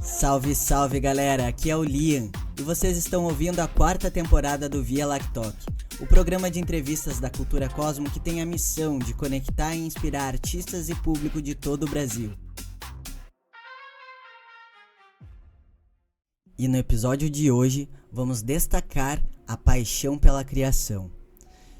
Salve, salve galera, aqui é o Liam e vocês estão ouvindo a 4ª temporada do Via Lactoc, o programa de entrevistas da Cultura Cosmo que tem a missão de conectar e inspirar artistas e público de todo o Brasil. E no episódio de hoje vamos destacar a paixão pela criação.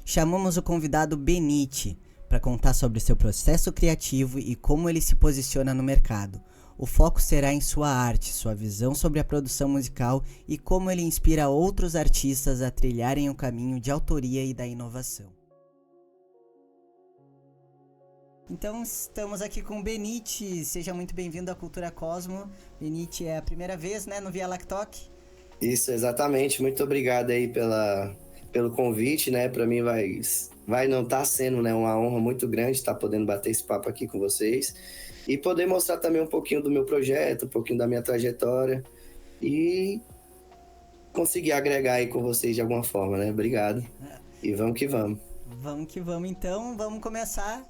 Chamamos o convidado Benite para contar sobre seu processo criativo e como ele se posiciona no mercado. O foco será em sua arte, sua visão sobre a produção musical e como ele inspira outros artistas a trilharem o caminho de autoria e da inovação. Então estamos aqui com o Benite, seja muito bem-vindo à Cultura Cosmo. Benite, é a primeira vez, né, no Via Lactoc? Isso, exatamente. Muito obrigado aí pelo convite, né? Para mim vai não estar sendo, né, uma honra muito grande estar podendo bater esse papo aqui com vocês e poder mostrar também um pouquinho do meu projeto, um pouquinho da minha trajetória e conseguir agregar aí com vocês de alguma forma, né? Obrigado. E vamos que vamos. Vamos que vamos, então. Vamos começar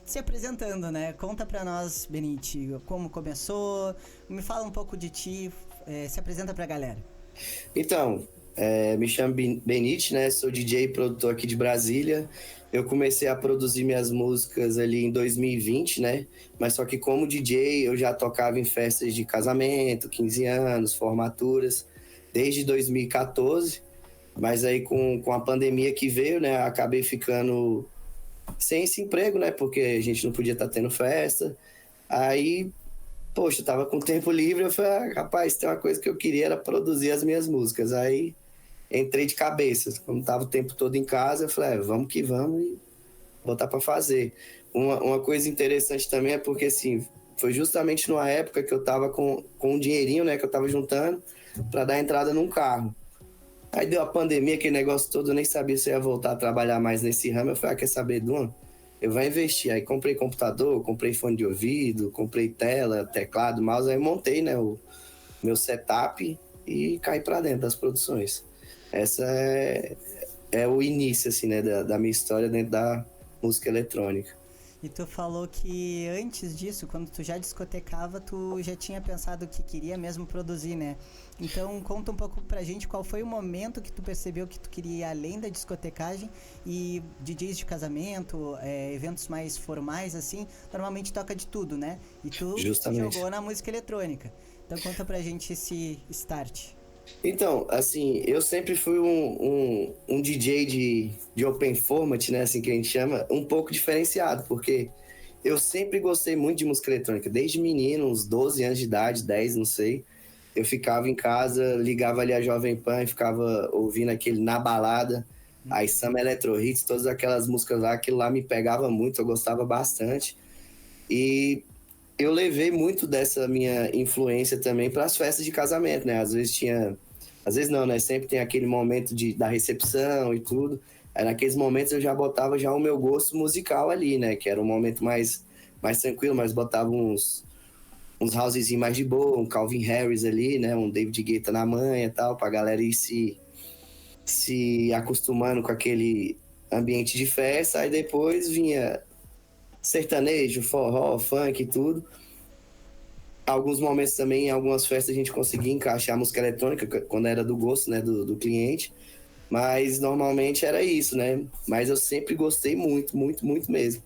se apresentando, né? Conta pra nós, Benite, como começou, me fala um pouco de ti, se apresenta pra galera. Então, me chamo Benite, né? Sou DJ e produtor aqui de Brasília. Eu comecei a produzir minhas músicas ali em 2020, né? Mas só que como DJ eu já tocava em festas de casamento, 15 anos, formaturas, desde 2014. Mas aí com a pandemia que veio, né? Acabei ficando sem esse emprego, né? Porque a gente não podia estar tendo festa. Aí, poxa, eu tava com tempo livre, eu falei, rapaz, tem uma coisa que eu queria, era produzir as minhas músicas. Aí entrei de cabeça, como tava o tempo todo em casa, eu falei, vamos que vamos e botar para fazer. Uma coisa interessante também é porque, assim, foi justamente numa época que eu tava com um dinheirinho, né, que eu tava juntando para dar entrada num carro. Aí deu a pandemia, aquele negócio todo, eu nem sabia se eu ia voltar a trabalhar mais nesse ramo. Eu falei, quer saber, Duma? Eu vou investir. Aí comprei computador, comprei fone de ouvido, comprei tela, teclado, mouse, aí montei, né, o meu setup e caí para dentro das produções. Essa é o início, assim, né, da minha história dentro da música eletrônica. E tu falou que antes disso, quando tu já discotecava, tu já tinha pensado que queria mesmo produzir, né? Então conta um pouco pra gente qual foi o momento que tu percebeu que tu queria ir além da discotecagem e DJs de casamento, eventos mais formais, assim, normalmente toca de tudo, né? E tu Justamente. jogou na música eletrônica. Então conta pra gente esse start. Então, assim, eu sempre fui um DJ de open format, né, assim que a gente chama, um pouco diferenciado, porque eu sempre gostei muito de música eletrônica, desde menino, uns 12 anos de idade, 10, não sei. Eu ficava em casa, ligava ali a Jovem Pan e ficava ouvindo aquele Na Balada, aí Summer Electro Hits, todas aquelas músicas lá, aquilo lá me pegava muito, eu gostava bastante. E eu levei muito dessa minha influência também para as festas de casamento, né? Às vezes não, né? Sempre tem aquele momento da recepção e tudo. Aí naqueles momentos eu já botava já o meu gosto musical ali, né? Que era um momento mais tranquilo, mas botava uns housezinhos mais de boa, um Calvin Harris ali, né? Um David Guetta na manha e tal, pra galera ir se acostumando com aquele ambiente de festa. Aí depois vinha sertanejo, forró, funk e tudo. Alguns momentos também, em algumas festas, a gente conseguia encaixar música eletrônica, quando era do gosto, né, do cliente. Mas normalmente era isso, né? Mas eu sempre gostei muito, muito, muito mesmo.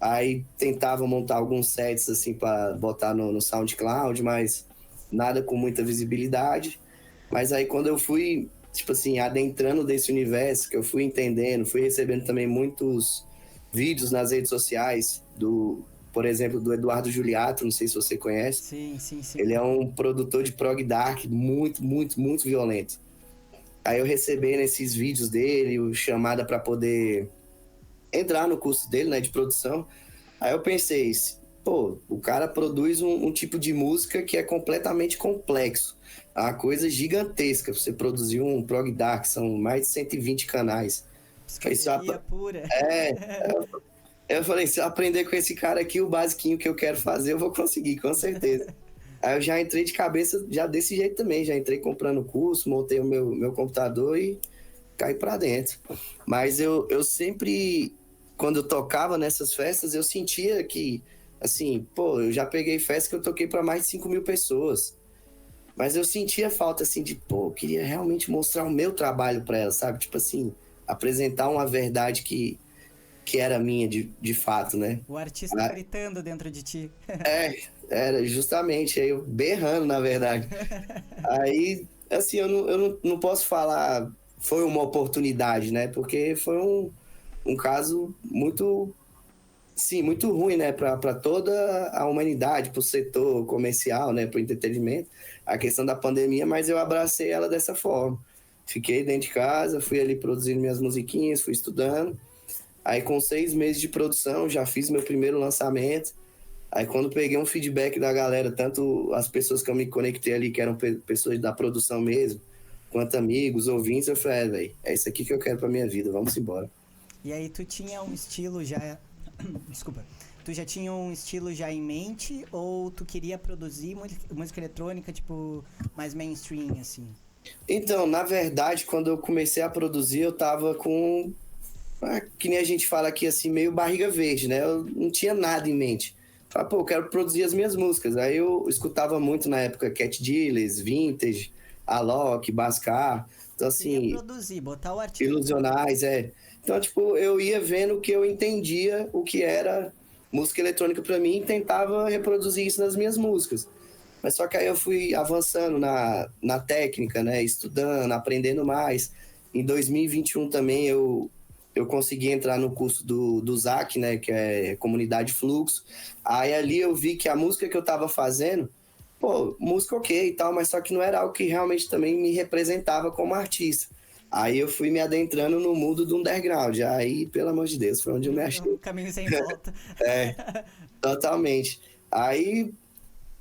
Aí tentava montar alguns sets, assim, para botar no SoundCloud, mas nada com muita visibilidade. Mas aí quando eu fui, tipo assim, adentrando desse universo, que eu fui entendendo, fui recebendo também muitos vídeos nas redes sociais por exemplo, do Eduardo Juliato, não sei se você conhece. Sim, sim, sim. Ele é um produtor de prog dark muito, muito, muito violento. Aí eu recebendo esses vídeos dele, o chamada para poder entrar no curso dele, né, de produção. Aí eu pensei, pô, o cara produz um tipo de música que é completamente complexo. É uma coisa gigantesca. Você produzir um prog dark, são mais de 120 canais. Psicodelia pura. Eu falei, se eu aprender com esse cara aqui, o basiquinho que eu quero fazer, eu vou conseguir, com certeza. Aí eu já entrei de cabeça, já desse jeito também, já entrei comprando curso, montei o meu computador e caí pra dentro. Mas eu sempre, quando eu tocava nessas festas, eu sentia que, assim, pô, eu já peguei festa que eu toquei pra mais de 5.000 pessoas. Mas eu sentia falta, assim, de, pô, eu queria realmente mostrar o meu trabalho para ela, sabe? Tipo assim, apresentar uma verdade que era minha de fato, né? O artista gritando dentro de ti. Era justamente, aí eu berrando, na verdade. Aí, assim, eu não posso falar foi uma oportunidade, né? Porque foi um caso muito, sim, muito ruim, né? Para toda a humanidade, para o setor comercial, né? Para o entretenimento, a questão da pandemia, mas eu abracei ela dessa forma. Fiquei dentro de casa, fui ali produzindo minhas musiquinhas, fui estudando. Aí, com 6 meses de produção, já fiz meu primeiro lançamento. Aí quando peguei um feedback da galera, tanto as pessoas que eu me conectei ali, que eram pessoas da produção mesmo, quanto amigos, ouvintes, eu falei, velho, é isso aqui que eu quero pra minha vida, vamos embora. E aí tu tinha um estilo já. Desculpa. Tu já tinha um estilo já em mente ou tu queria produzir música eletrônica, tipo, mais mainstream, assim? Então, na verdade, quando eu comecei a produzir, eu tava com, que nem a gente fala aqui, assim, meio barriga verde, né? Eu não tinha nada em mente. Falei, pô, eu quero produzir as minhas músicas. Aí eu escutava muito na época Cat Dealers, Vintage, Alok, Bascar. Então, Queria assim, produzir, botar o artista. ilusionais, é. Então, tipo, eu ia vendo que eu entendia o que era música eletrônica para mim e tentava reproduzir isso nas minhas músicas. Mas só que aí eu fui avançando na técnica, né? Estudando, aprendendo mais. Em 2021 também eu consegui entrar no curso do ZAC, né? Que é Comunidade Fluxo. Aí ali eu vi que a música que eu tava fazendo, pô, música ok e tal, mas só que não era algo que realmente também me representava como artista. Aí eu fui me adentrando no mundo do underground. Aí, pelo amor de Deus, foi onde eu me É um achei. caminho sem volta. É, totalmente. Aí,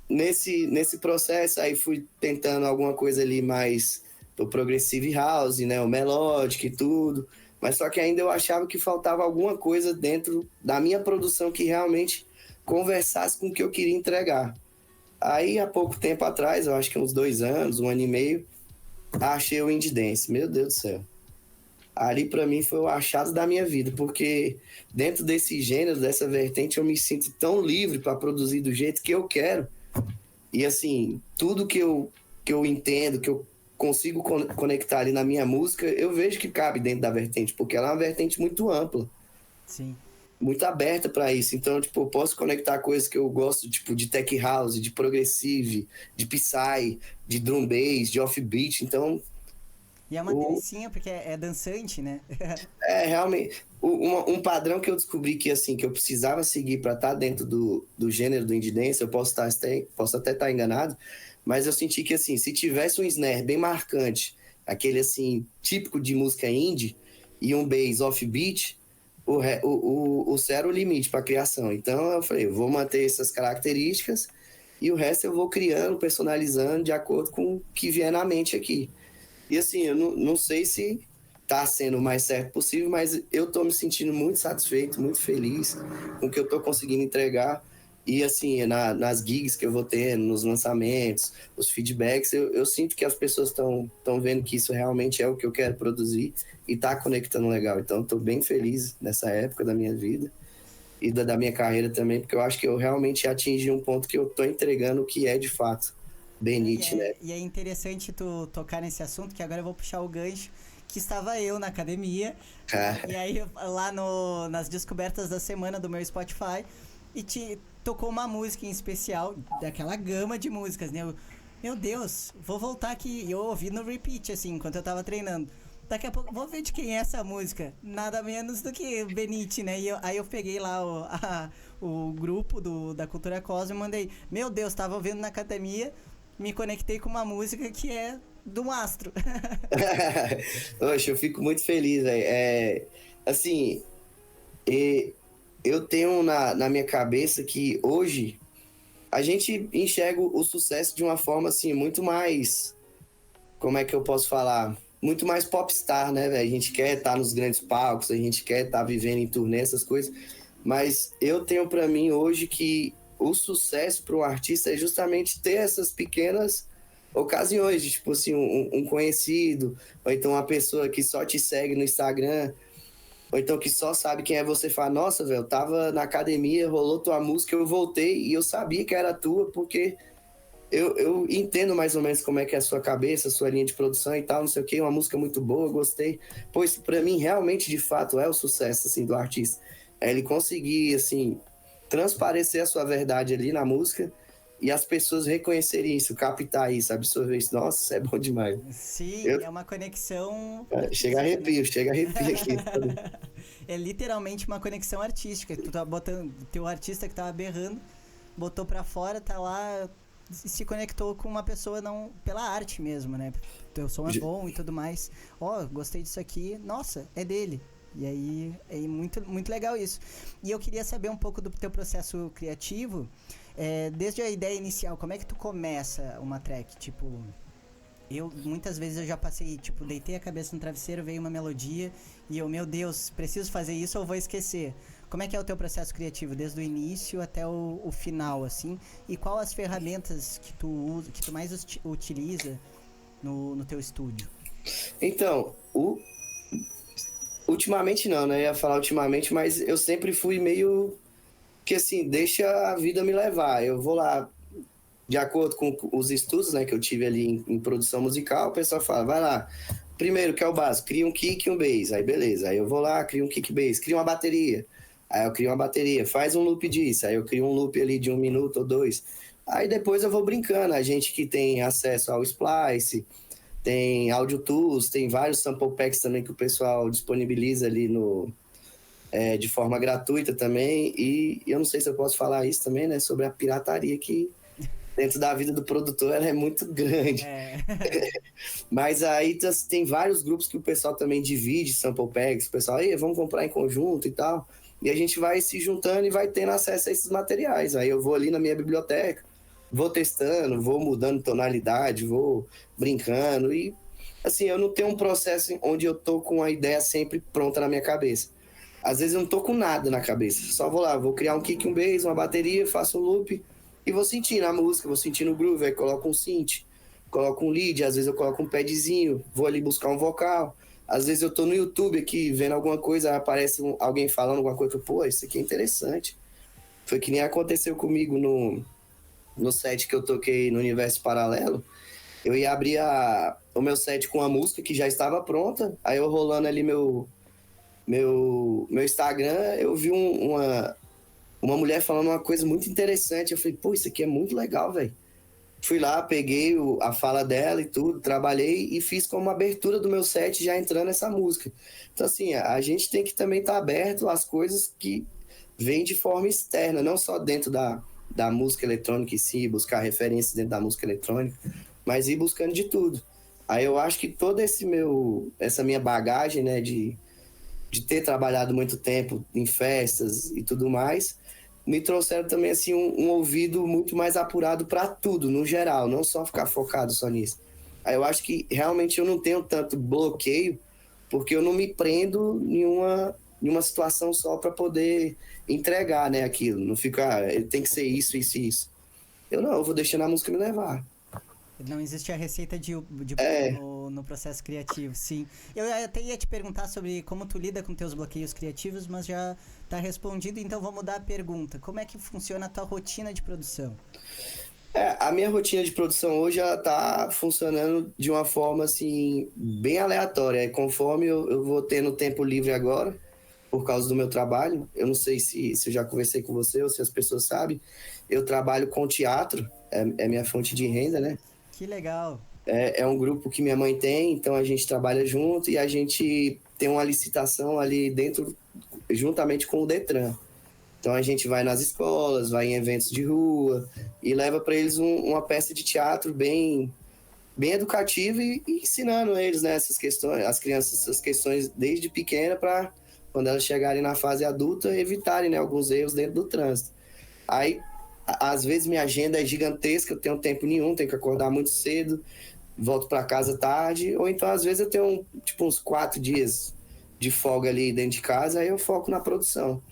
nesse processo, aí fui tentando alguma coisa ali mais do Progressive House, né? O Melodic e tudo. Mas só que ainda eu achava que faltava alguma coisa dentro da minha produção que realmente conversasse com o que eu queria entregar. Aí, há pouco tempo atrás, eu acho que uns 2 anos, 1 ano e meio, achei o Indie Dance. Meu Deus do céu. Ali para mim foi o achado da minha vida, porque dentro desse gênero, dessa vertente, eu me sinto tão livre para produzir do jeito que eu quero. E assim, tudo que eu entendo, que eu consigo conectar ali na minha música, eu vejo que cabe dentro da vertente, porque ela é uma vertente muito ampla, Sim. muito aberta para isso. Então, tipo, eu posso conectar coisas que eu gosto, tipo, de tech house, de progressive, de psy, de drum bass, de offbeat. Então, E é uma o, delicinha porque é dançante, né? realmente, um padrão que eu descobri que, assim, que eu precisava seguir para estar dentro do gênero do indie dance, eu posso até estar enganado, mas eu senti que, assim, se tivesse um snare bem marcante, aquele, assim, típico de música indie, e um bass offbeat, o céu era o limite para criação. Então eu falei, eu vou manter essas características e o resto eu vou criando, personalizando de acordo com o que vier na mente aqui. E assim, eu não sei se tá sendo o mais certo possível, mas eu tô me sentindo muito satisfeito, muito feliz com o que eu tô conseguindo entregar. E assim, nas gigs que eu vou ter, nos lançamentos, os feedbacks, eu sinto que as pessoas estão vendo que isso realmente é o que eu quero produzir e tá conectando legal. Então, eu tô bem feliz nessa época da minha vida e da minha carreira também, porque eu acho que eu realmente atingi um ponto que eu tô entregando o que é de fato E Benite, né? é, e é interessante tu tocar nesse assunto, que agora eu vou puxar o gancho, que estava eu na academia, e aí lá nas descobertas da semana do meu Spotify, e te tocou uma música em especial, daquela gama de músicas, né? Meu Deus, vou voltar aqui, e eu ouvi no repeat, assim, enquanto eu tava treinando. Daqui a pouco, vou ver de quem é essa música. Nada menos do que Benite, né? Aí eu peguei lá o grupo da Cultura Cosmo e mandei. Meu Deus, tava ouvindo na academia, me conectei com uma música que é do Mastro. Oxe, eu fico muito feliz, velho. Assim, eu tenho na minha cabeça que hoje a gente enxerga o sucesso de uma forma assim muito mais, como é que eu posso falar? Muito mais popstar, né, velho? A gente quer estar nos grandes palcos, a gente quer estar vivendo em turnê, essas coisas. Mas eu tenho para mim hoje que o sucesso para um artista é justamente ter essas pequenas ocasiões, de, tipo assim, um conhecido, ou então uma pessoa que só te segue no Instagram, ou então que só sabe quem é você, fala, nossa, velho, eu tava na academia, rolou tua música, eu voltei e eu sabia que era tua, porque eu entendo mais ou menos como é que é a sua cabeça, a sua linha de produção e tal, não sei o quê, uma música muito boa, gostei. Pois para mim realmente de fato é o sucesso assim do artista. É ele conseguir assim transparecer a sua verdade ali na música e as pessoas reconhecerem isso, captar isso, absorver isso. Nossa, isso é bom demais. Sim, Eu, é uma conexão chega artística, né? arrepio, chega arrepio aqui. É literalmente uma conexão artística. Tu tá botando, teu artista que tava berrando, botou pra fora, tá lá, se conectou com uma pessoa não pela arte mesmo, né? Teu som é bom e tudo mais. Ó, gostei disso aqui. Nossa, é dele. E aí é muito, muito legal isso. E eu queria saber um pouco do teu processo criativo. Desde a ideia inicial, como é que tu começa uma track? Tipo, muitas vezes eu já passei, tipo, deitei a cabeça no travesseiro, veio uma melodia e eu, meu Deus, preciso fazer isso ou vou esquecer. Como é que é o teu processo criativo, desde o início até o final, assim? E qual as ferramentas que tu usa, que tu mais utiliza no teu estúdio? Então, ultimamente não, né? Eu ia falar ultimamente, mas eu sempre fui meio que assim, deixa a vida me levar. Eu vou lá, de acordo com os estudos, né, que eu tive ali em produção musical, o pessoal fala, vai lá, primeiro, que é o básico, cria um kick e um bass, aí beleza, aí eu vou lá, crio um kick bass, cria uma bateria, aí eu crio uma bateria, faz um loop disso, aí eu crio um loop ali de 1 minuto ou 2, aí depois eu vou brincando, a gente que tem acesso ao Splice, tem Audio Tools, tem vários sample packs também que o pessoal disponibiliza ali de forma gratuita também, e eu não sei se eu posso falar isso também, né, sobre a pirataria que dentro da vida do produtor ela é muito grande. Mas aí tem vários grupos que o pessoal também divide sample packs, o pessoal, aí vamos comprar em conjunto e tal, e a gente vai se juntando e vai tendo acesso a esses materiais. Aí eu vou ali na minha biblioteca, vou testando, vou mudando tonalidade, vou brincando e assim, eu não tenho um processo onde eu tô com a ideia sempre pronta na minha cabeça. Às vezes eu não tô com nada na cabeça, só vou lá, vou criar um kick, um bass, uma bateria, faço um loop e vou sentindo a música, vou sentindo o groove, aí coloco um synth, coloco um lead, às vezes eu coloco um padzinho, vou ali buscar um vocal. Às vezes eu tô no YouTube aqui vendo alguma coisa, aparece alguém falando alguma coisa, pô, isso aqui é interessante. Foi que nem aconteceu comigo no set que eu toquei no Universo Paralelo. Eu ia abrir o meu set com a música que já estava pronta, aí eu rolando ali meu Instagram, eu vi uma mulher falando uma coisa muito interessante. Eu falei, pô, isso aqui é muito legal, velho. Fui lá, peguei a fala dela e tudo, trabalhei e fiz como abertura do meu set já entrando essa música. Então, assim, a gente tem que também estar aberto às coisas que vêm de forma externa, não só dentro da música eletrônica em si, buscar referências dentro da música eletrônica, mas ir buscando de tudo. Aí eu acho que toda essa minha bagagem, né, de ter trabalhado muito tempo em festas e tudo mais, me trouxeram também assim um ouvido muito mais apurado para tudo, no geral, não só ficar focado só nisso. Aí eu acho que realmente eu não tenho tanto bloqueio, porque eu não me prendo em uma situação só para poder entregar, né, aquilo. Não fica, ele tem que ser isso, isso e isso. Eu vou deixando a música me levar. Não existe a receita de É, bolo no processo criativo, sim. Eu até ia te perguntar sobre como tu lida com teus bloqueios criativos, mas já tá respondido, então vou mudar a pergunta. Como é que funciona a tua rotina de produção? a minha rotina de produção hoje ela tá funcionando de uma forma assim bem aleatória. Conforme eu vou tendo tempo livre agora, por causa do meu trabalho, eu não sei se eu já conversei com você ou se as pessoas sabem, eu trabalho com teatro, é minha fonte de renda, né? Que legal. É um grupo que minha mãe tem, então a gente trabalha junto e a gente tem uma licitação ali dentro, juntamente com o Detran. Então a gente vai nas escolas, vai em eventos de rua e leva para eles uma peça de teatro bem educativa e ensinando eles, né, essas questões, as crianças essas questões desde pequena para quando elas chegarem na fase adulta evitarem, né, alguns erros dentro do trânsito. Aí às vezes minha agenda é gigantesca, eu tenho tempo nenhum, tenho que acordar muito cedo, volto para casa tarde, ou então às vezes eu tenho tipo uns 4 dias de folga ali dentro de casa, aí eu foco na produção.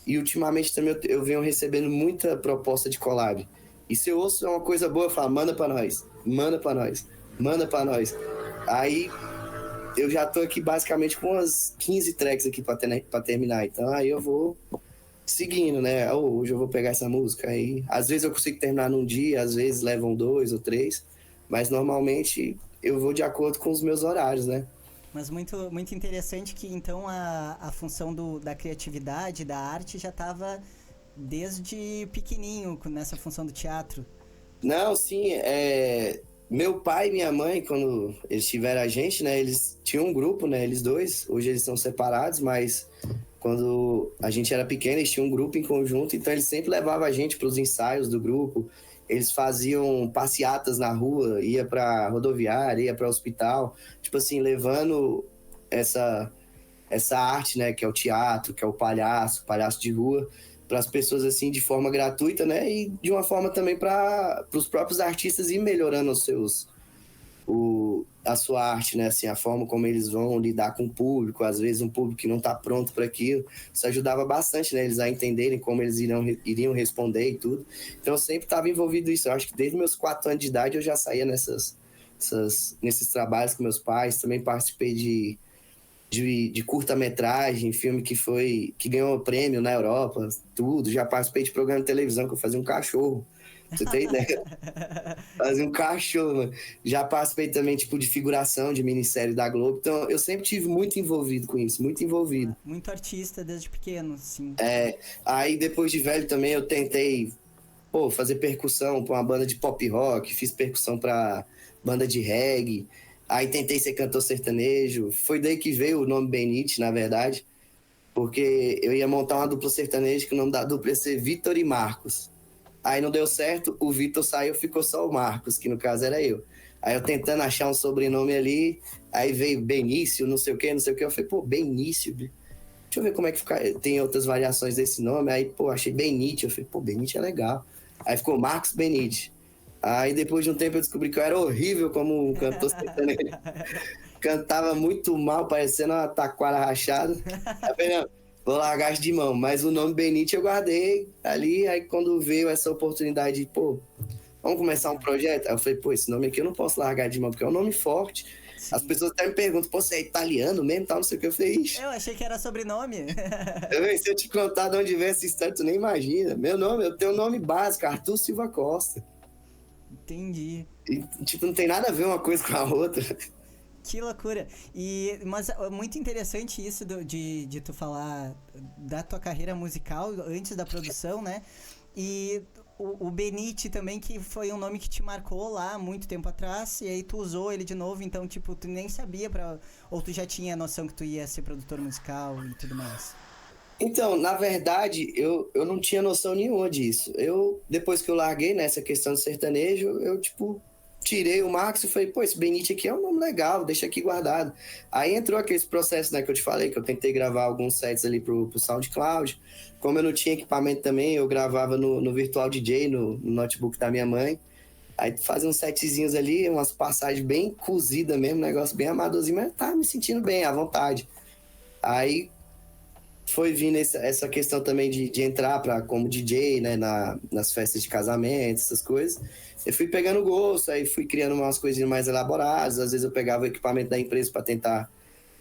E ultimamente também eu venho recebendo muita proposta de collab. E se eu ouço uma coisa boa, eu falo, manda pra nós, manda pra nós, manda pra nós. Aí eu já tô aqui basicamente com umas 15 tracks aqui pra terminar. Então aí eu vou seguindo, né? "Oh, hoje eu vou pegar essa música aí. Às vezes eu consigo terminar num dia, às vezes levam 2 ou 3, mas normalmente eu vou de acordo com os meus horários, né? Mas muito, muito interessante que então a função da criatividade, da arte já estava desde pequenininho nessa função do teatro. Não, sim, meu pai e minha mãe, quando eles tiveram a gente, né? Eles tinham um grupo, né? Eles dois, hoje eles são separados, mas quando a gente era pequeno, eles tinham um grupo em conjunto, então eles sempre levavam a gente para os ensaios do grupo. Eles faziam passeatas na rua, ia para rodoviária, ia para hospital, tipo assim, levando essa arte, né, que é o teatro, que é o palhaço de rua, para as pessoas assim de forma gratuita, né, e de uma forma também para os próprios artistas ir melhorando a sua arte, né, assim, a forma como eles vão lidar com o público, às vezes um público que não está pronto para aquilo. Isso ajudava bastante, né, eles a entenderem como eles iriam responder e tudo. Então eu sempre estava envolvido nisso. Eu acho que desde meus 4 anos de idade eu já saía nesses trabalhos com meus pais. Também participei de curta-metragem, filme que ganhou prêmio na Europa, tudo. Já participei de programa de televisão que eu fazia um cachorro. Você tem ideia? Fazia um cachorro, mano. Já participei também, tipo, de figuração de minissérie da Globo. Então, eu sempre tive muito envolvido com isso, muito envolvido. Muito artista desde pequeno, sim. Aí, depois de velho também, eu tentei, fazer percussão pra uma banda de pop rock, fiz percussão pra banda de reggae. Aí tentei ser cantor sertanejo. Foi daí que veio o nome Benite, na verdade, porque eu ia montar uma dupla sertaneja, que o nome da dupla ia ser Vitor e Marcos. Aí não deu certo, o Vitor saiu, ficou só o Marcos, que no caso era eu. Aí eu tentando achar um sobrenome ali, aí veio Benício, não sei o que. Eu falei, Benício, deixa eu ver como é que fica. Tem outras variações desse nome. Aí, achei Benite. Eu falei, Benite é legal. Aí ficou Marcos Benite. Aí depois de um tempo eu descobri que eu era horrível como um cantor sertanejo. Cantava muito mal, parecendo uma taquara rachada. Aí eu falei, não, vou largar de mão. Mas o nome Benite eu guardei ali. Aí quando veio essa oportunidade de, vamos começar um projeto? Aí eu falei, esse nome aqui eu não posso largar de mão, porque é um nome forte. Sim. As pessoas até me perguntam, você é italiano mesmo, tal, não sei o que. Eu falei, ixi. Eu achei que era sobrenome. Se eu te contar de onde vem essa história, tu nem imagina. Meu nome, eu tenho um nome básico, Arthur Silva Costa. Entendi. E, não tem nada a ver uma coisa com a outra. Que loucura. Mas é muito interessante isso de tu falar da tua carreira musical antes da produção, né? E o Benite também, que foi um nome que te marcou lá muito tempo atrás, e aí tu usou ele de novo, então, tipo, tu nem sabia ou tu já tinha a noção que tu ia ser produtor musical e tudo mais? Então, na verdade, eu não tinha noção nenhuma disso. Depois que eu larguei nessa questão de sertanejo, eu, tirei o Marcos e falei, esse Benite aqui é um nome legal, deixa aqui guardado. Aí entrou aquele processo, né, que eu te falei, que eu tentei gravar alguns sets ali pro SoundCloud. Como eu não tinha equipamento também, eu gravava no Virtual DJ, no notebook da minha mãe. Aí fazia uns setzinhos ali, umas passagens bem cozidas mesmo, negócio bem amadorzinho, mas tava me sentindo bem, à vontade. Aí foi vindo essa questão também de entrar como DJ, né, nas festas de casamento, essas coisas. Eu fui pegando gosto, aí fui criando umas coisinhas mais elaboradas. Às vezes eu pegava o equipamento da empresa para tentar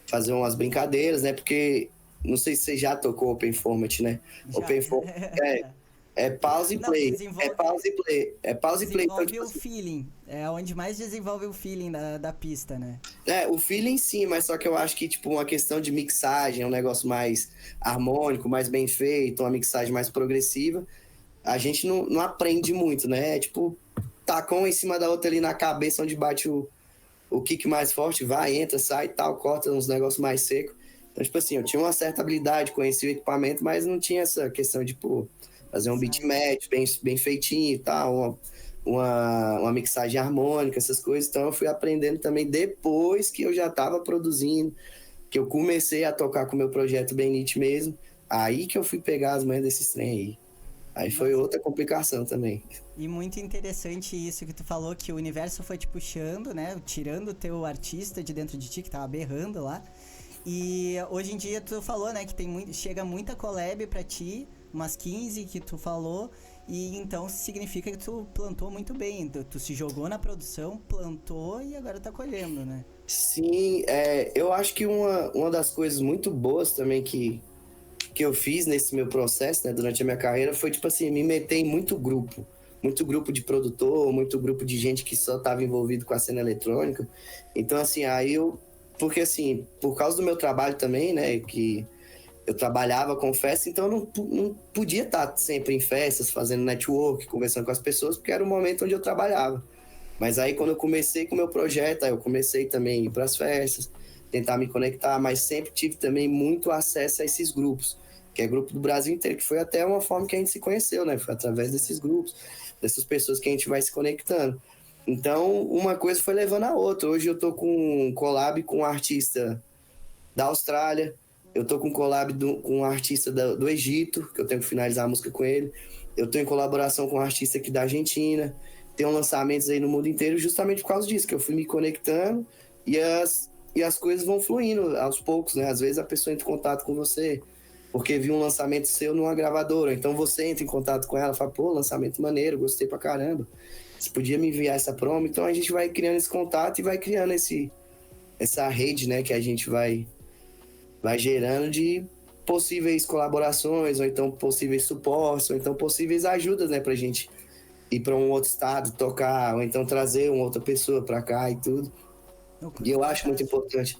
fazer umas brincadeiras, né? Porque não sei se você já tocou Open Format, né? Já. Open Format é pause e play. É pause e play. É pause e play. Desenvolve então, o feeling. É onde mais desenvolve o feeling da pista, né? O feeling sim, mas só que eu acho que, uma questão de mixagem, é um negócio mais harmônico, mais bem feito, uma mixagem mais progressiva. A gente não aprende muito, né? Tacou uma em cima da outra ali na cabeça, onde bate o kick mais forte, vai, entra, sai e tal, corta uns negócios mais secos. Então, eu tinha uma certa habilidade, conhecia o equipamento, mas não tinha essa questão de, fazer um beat match bem feitinho e tal, uma mixagem harmônica, essas coisas. Então, eu fui aprendendo também depois que eu já estava produzindo, que eu comecei a tocar com o meu projeto Benite mesmo, aí que eu fui pegar as manhas desses trem aí. Aí foi outra complicação também. E muito interessante isso que tu falou, que o universo foi te puxando, né? Tirando o teu artista de dentro de ti, que tava berrando lá. E hoje em dia tu falou, né, que chega muita collab pra ti, umas 15 que tu falou, e então significa que tu plantou muito bem. Tu se jogou na produção, plantou e agora tá colhendo, né? Sim, eu acho que uma das coisas muito boas também que que eu fiz nesse meu processo, né, durante a minha carreira, foi, tipo assim, me meter em muito grupo de produtor, muito grupo de gente que só estava envolvido com a cena eletrônica. Então, assim, porque, assim, por causa do meu trabalho também, né, que eu trabalhava com festa, então eu não podia estar sempre em festas, fazendo network, conversando com as pessoas, porque era o momento onde eu trabalhava. Mas aí, quando eu comecei com o meu projeto, aí eu comecei também a ir para as festas, tentar me conectar, mas sempre tive também muito acesso a esses grupos, que é grupo do Brasil inteiro, que foi até uma forma que a gente se conheceu, né? Foi através desses grupos, dessas pessoas que a gente vai se conectando. Então, uma coisa foi levando a outra. Hoje eu tô com um collab com um artista da Austrália, eu tô com um collab com um artista do Egito, que eu tenho que finalizar a música com ele. Eu tô em colaboração com um artista aqui da Argentina. Tenho lançamentos aí no mundo inteiro justamente por causa disso, que eu fui me conectando e as coisas vão fluindo aos poucos, né? Às vezes a pessoa entra em contato com você porque viu um lançamento seu numa gravadora, então você entra em contato com ela e fala, pô, lançamento maneiro, gostei pra caramba. Você podia me enviar essa promo? Então a gente vai criando esse contato e vai criando essa rede, né, que a gente vai gerando de possíveis colaborações, ou então possíveis suportes, ou então possíveis ajudas, né, pra gente ir para um outro estado, tocar, ou então trazer uma outra pessoa para cá e tudo. E eu acho muito importante.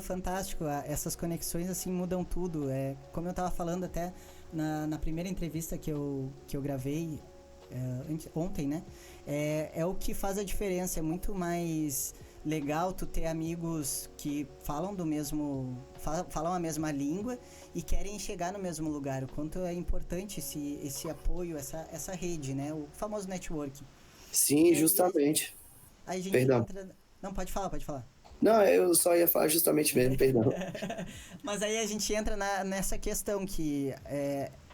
Fantástico. Essas conexões assim mudam tudo. Como eu tava falando até na primeira entrevista que eu gravei ontem, né? É o que faz a diferença. É muito mais legal tu ter amigos que falam falam a mesma língua e querem chegar no mesmo lugar. O quanto é importante esse apoio, essa rede, né? O famoso network. Sim, justamente. Aí a gente Perdão. entra... Não, pode falar. Não, eu só ia falar justamente mesmo, perdão. Mas aí a gente entra nessa questão que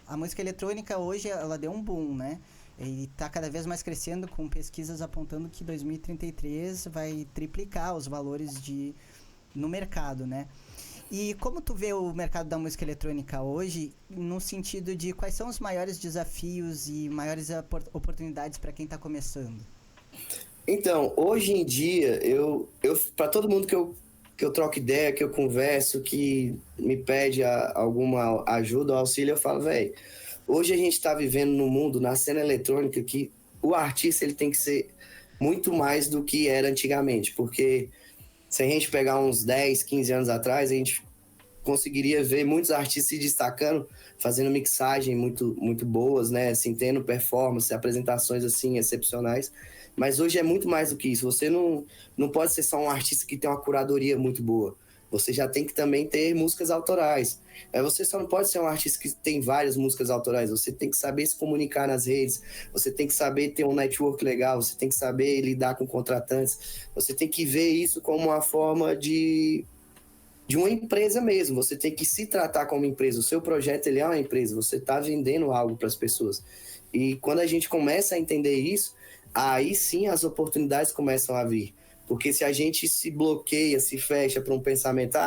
a música eletrônica hoje ela deu um boom, né? E está cada vez mais crescendo, com pesquisas apontando que 2033 vai triplicar os valores no mercado, né? E como tu vê o mercado da música eletrônica hoje, no sentido de quais são os maiores desafios e maiores oportunidades para quem está começando? Então, hoje em dia, eu para todo mundo que eu troco ideia, que eu converso, que me pede alguma ajuda ou auxílio, eu falo, velho, hoje a gente está vivendo num mundo, na cena eletrônica, que o artista ele tem que ser muito mais do que era antigamente, porque se a gente pegar uns 10, 15 anos atrás, a gente conseguiria ver muitos artistas se destacando, fazendo mixagem muito, muito boas, né? Assim, tendo performance, apresentações assim excepcionais. Mas hoje é muito mais do que isso. Você não pode ser só um artista que tem uma curadoria muito boa. Você já tem que também ter músicas autorais. Você só não pode ser um artista que tem várias músicas autorais. Você tem que saber se comunicar nas redes. Você tem que saber ter um network legal. Você tem que saber lidar com contratantes. Você tem que ver isso como uma forma de uma empresa mesmo. Você tem que se tratar como empresa. O seu projeto ele é uma empresa. Você está vendendo algo para as pessoas. E quando a gente começa a entender isso, aí sim as oportunidades começam a vir. Porque se a gente se bloqueia, se fecha para um pensamento,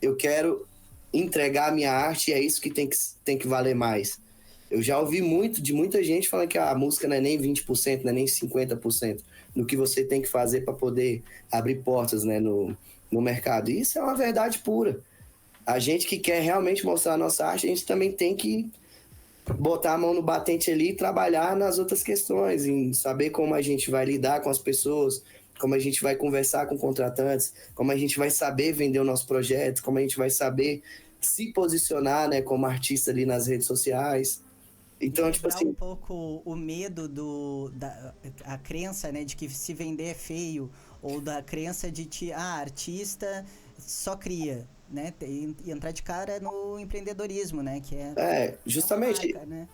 eu quero entregar a minha arte e é isso que tem que valer mais. Eu já ouvi de muita gente falando que a música não é nem 20%, não é nem 50% do que você tem que fazer para poder abrir portas, né, no mercado. E isso é uma verdade pura. A gente que quer realmente mostrar a nossa arte, a gente também tem que botar a mão no batente ali e trabalhar nas outras questões, em saber como a gente vai lidar com as pessoas, como a gente vai conversar com contratantes, como a gente vai saber vender o nosso projeto, como a gente vai saber se posicionar, né, como artista ali nas redes sociais. Então, tipo assim, um pouco o medo a crença, né, de que se vender é feio, ou da crença de artista só cria, né, e entrar de cara no empreendedorismo, né, que justamente, marca, né?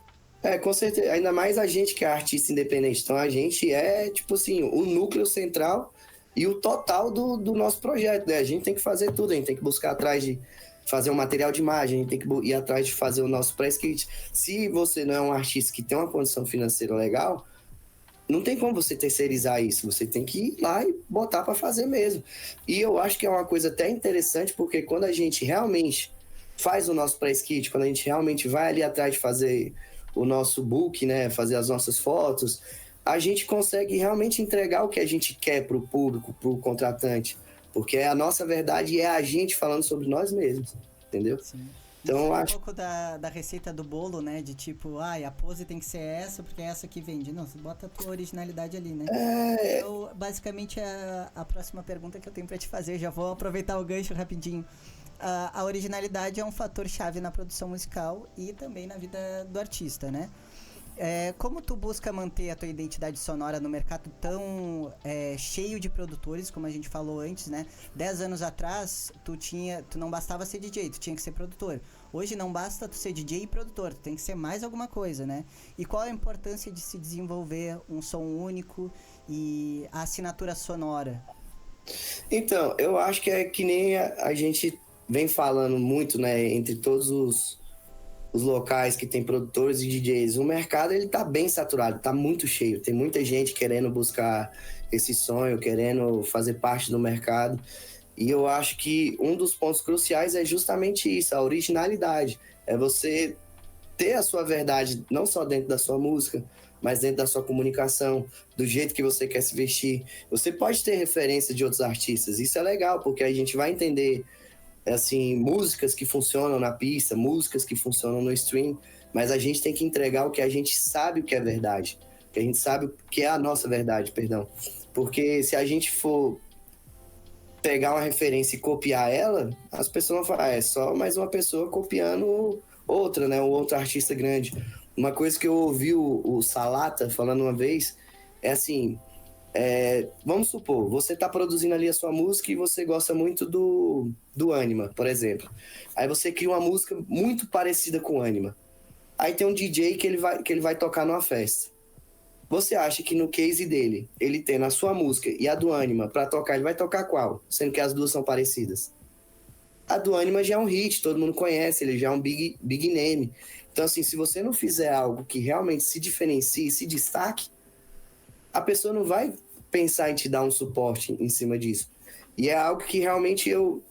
Com certeza, ainda mais a gente que é artista independente, então a gente é, tipo assim, o núcleo central e o total do nosso projeto, né, a gente tem que fazer tudo, a gente tem que buscar atrás de fazer um material de imagem, a gente tem que ir atrás de fazer o nosso press kit. Se você não é um artista que tem uma condição financeira legal, não tem como você terceirizar isso, você tem que ir lá e botar para fazer mesmo. E eu acho que é uma coisa até interessante, porque quando a gente realmente faz o nosso press kit, quando a gente realmente vai ali atrás de fazer o nosso book, né, fazer as nossas fotos, a gente consegue realmente entregar o que a gente quer para o público, para o contratante, porque é a nossa verdade e é a gente falando sobre nós mesmos, entendeu? Sim. Isso Então, eu é um acho. pouco da receita do bolo, né? De tipo, ai, a pose tem que ser essa porque é essa que vende. Não, você bota a tua originalidade ali, né? É, Eu, basicamente, a próxima pergunta que eu tenho pra te fazer, já vou aproveitar o gancho rapidinho. A originalidade é um fator chave na produção musical e também na vida do artista, né? Como tu busca manter a tua identidade sonora no mercado tão cheio de produtores, como a gente falou antes, né? 10 anos atrás, tu não bastava ser DJ, tu tinha que ser produtor. Hoje não basta tu ser DJ e produtor, tu tem que ser mais alguma coisa, né? E qual a importância de se desenvolver um som único e a assinatura sonora? então, eu acho que é que nem a gente vem falando muito, né, entre todos os locais que tem produtores e DJs. O mercado, ele tá bem saturado, tá muito cheio. Tem muita gente querendo buscar esse sonho, querendo fazer parte do mercado. E eu acho que um dos pontos cruciais é justamente isso, a originalidade. É você ter a sua verdade, não só dentro da sua música, mas dentro da sua comunicação, do jeito que você quer se vestir. Você pode ter referência de outros artistas, isso é legal, porque a gente vai entender, assim, músicas que funcionam na pista, músicas que funcionam no stream, mas a gente tem que entregar o que a gente sabe o que é verdade, que a gente sabe o que é a nossa verdade, perdão. Porque se a gente for pegar uma referência e copiar ela, as pessoas vão falar, é só mais uma pessoa copiando outra, né? Um outro artista grande. Uma coisa que eu ouvi o Salata falando uma vez é assim: vamos supor, você está produzindo ali a sua música e você gosta muito do Anima, por exemplo. Aí você cria uma música muito parecida com o Anima. Aí tem um DJ que ele vai tocar numa festa. Você acha que no case dele, ele tem na sua música e a do Anima pra tocar, ele vai tocar qual? Sendo que as duas são parecidas. A do Anima já é um hit, todo mundo conhece, ele já é um big name. Então, assim, se você não fizer algo que realmente se diferencie, se destaque, a pessoa não vai pensar em te dar um suporte em cima disso. E é algo que realmente eu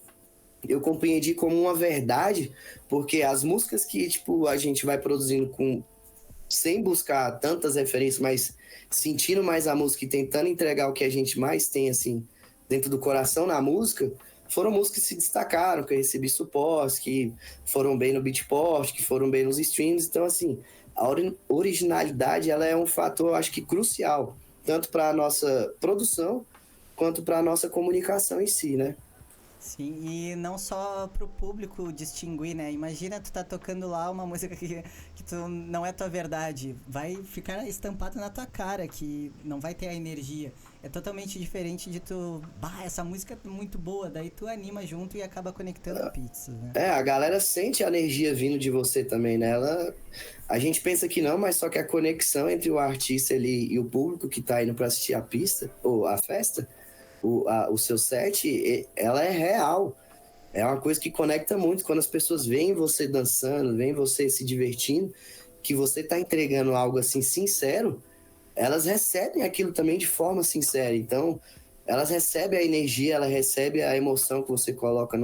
compreendi como uma verdade, porque as músicas que, tipo, a gente vai produzindo sem buscar tantas referências, mas sentindo mais a música e tentando entregar o que a gente mais tem, assim, dentro do coração na música, foram músicas que se destacaram, que eu recebi suporte, que foram bem no Beatport, que foram bem nos streams. Então, assim, a originalidade, ela é um fator, acho que crucial, tanto para a nossa produção, quanto para a nossa comunicação em si, né? Sim, e não só pro público distinguir, né? Imagina tu tá tocando lá uma música que tu não é tua verdade. Vai ficar estampado na tua cara, que não vai ter a energia. É totalmente diferente de tu... Bah, essa música é muito boa. Daí tu anima junto e acaba conectando a pizza, né? A galera sente a energia vindo de você também, né? A gente pensa que não, mas só que a conexão entre o artista ali e o público que tá indo pra assistir a pista, ou a festa, o seu set, ela é real. É uma coisa que conecta muito. Quando as pessoas veem você dançando, veem você se divertindo, que você tá entregando algo assim sincero, elas recebem aquilo também de forma sincera. Então, elas recebem a energia, elas recebem a emoção que você coloca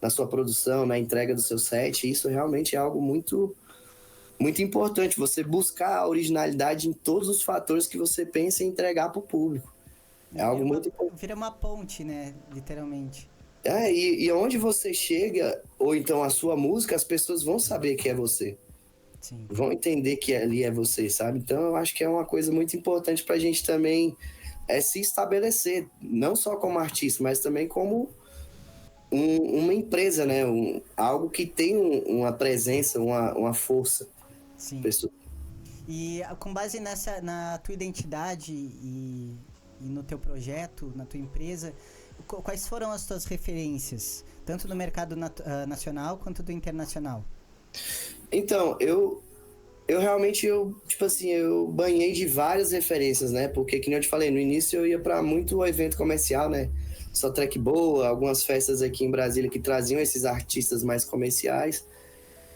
na sua produção, na entrega do seu set. E isso realmente é algo muito, muito importante. Você buscar a originalidade em todos os fatores que você pensa em entregar para o público. É E algo muito importante. vira uma ponte, né? Literalmente. E onde você chega, ou então a sua música, as pessoas vão saber que é você. Sim. Vão entender que ali é você, sabe? Então eu acho que é uma coisa muito importante pra gente também se estabelecer, não só como artista, mas também como uma empresa, né? Algo que tem uma presença, uma força. Sim. Pessoa. E com base na tua identidade e no teu projeto, na tua empresa, quais foram as tuas referências, tanto no mercado nacional quanto do internacional? Então, eu realmente, tipo assim, eu banhei de várias referências, né? Porque, que nem eu te falei, no início eu ia para muito evento comercial, né? Só track boa, algumas festas aqui em Brasília que traziam esses artistas mais comerciais.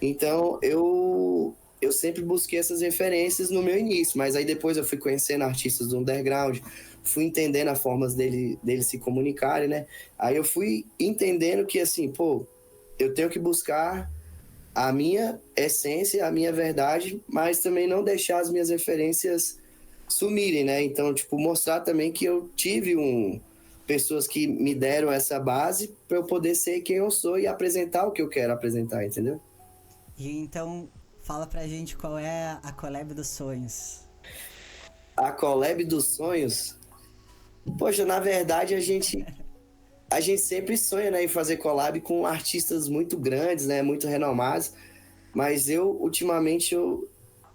Então, eu sempre busquei essas referências no meu início, mas aí depois eu fui conhecendo artistas do underground, fui entendendo as formas deles se comunicarem, né? Aí eu fui entendendo que, assim, pô, eu tenho que buscar a minha essência, a minha verdade, mas também não deixar as minhas referências sumirem, né? Então, tipo, mostrar também que eu tive pessoas que me deram essa base para eu poder ser quem eu sou e apresentar o que eu quero apresentar, entendeu? E então, fala pra gente qual é a collab dos sonhos. A collab dos sonhos, poxa, na verdade a gente sempre sonha, né, em fazer collab com artistas muito grandes, né, muito renomados, mas ultimamente, eu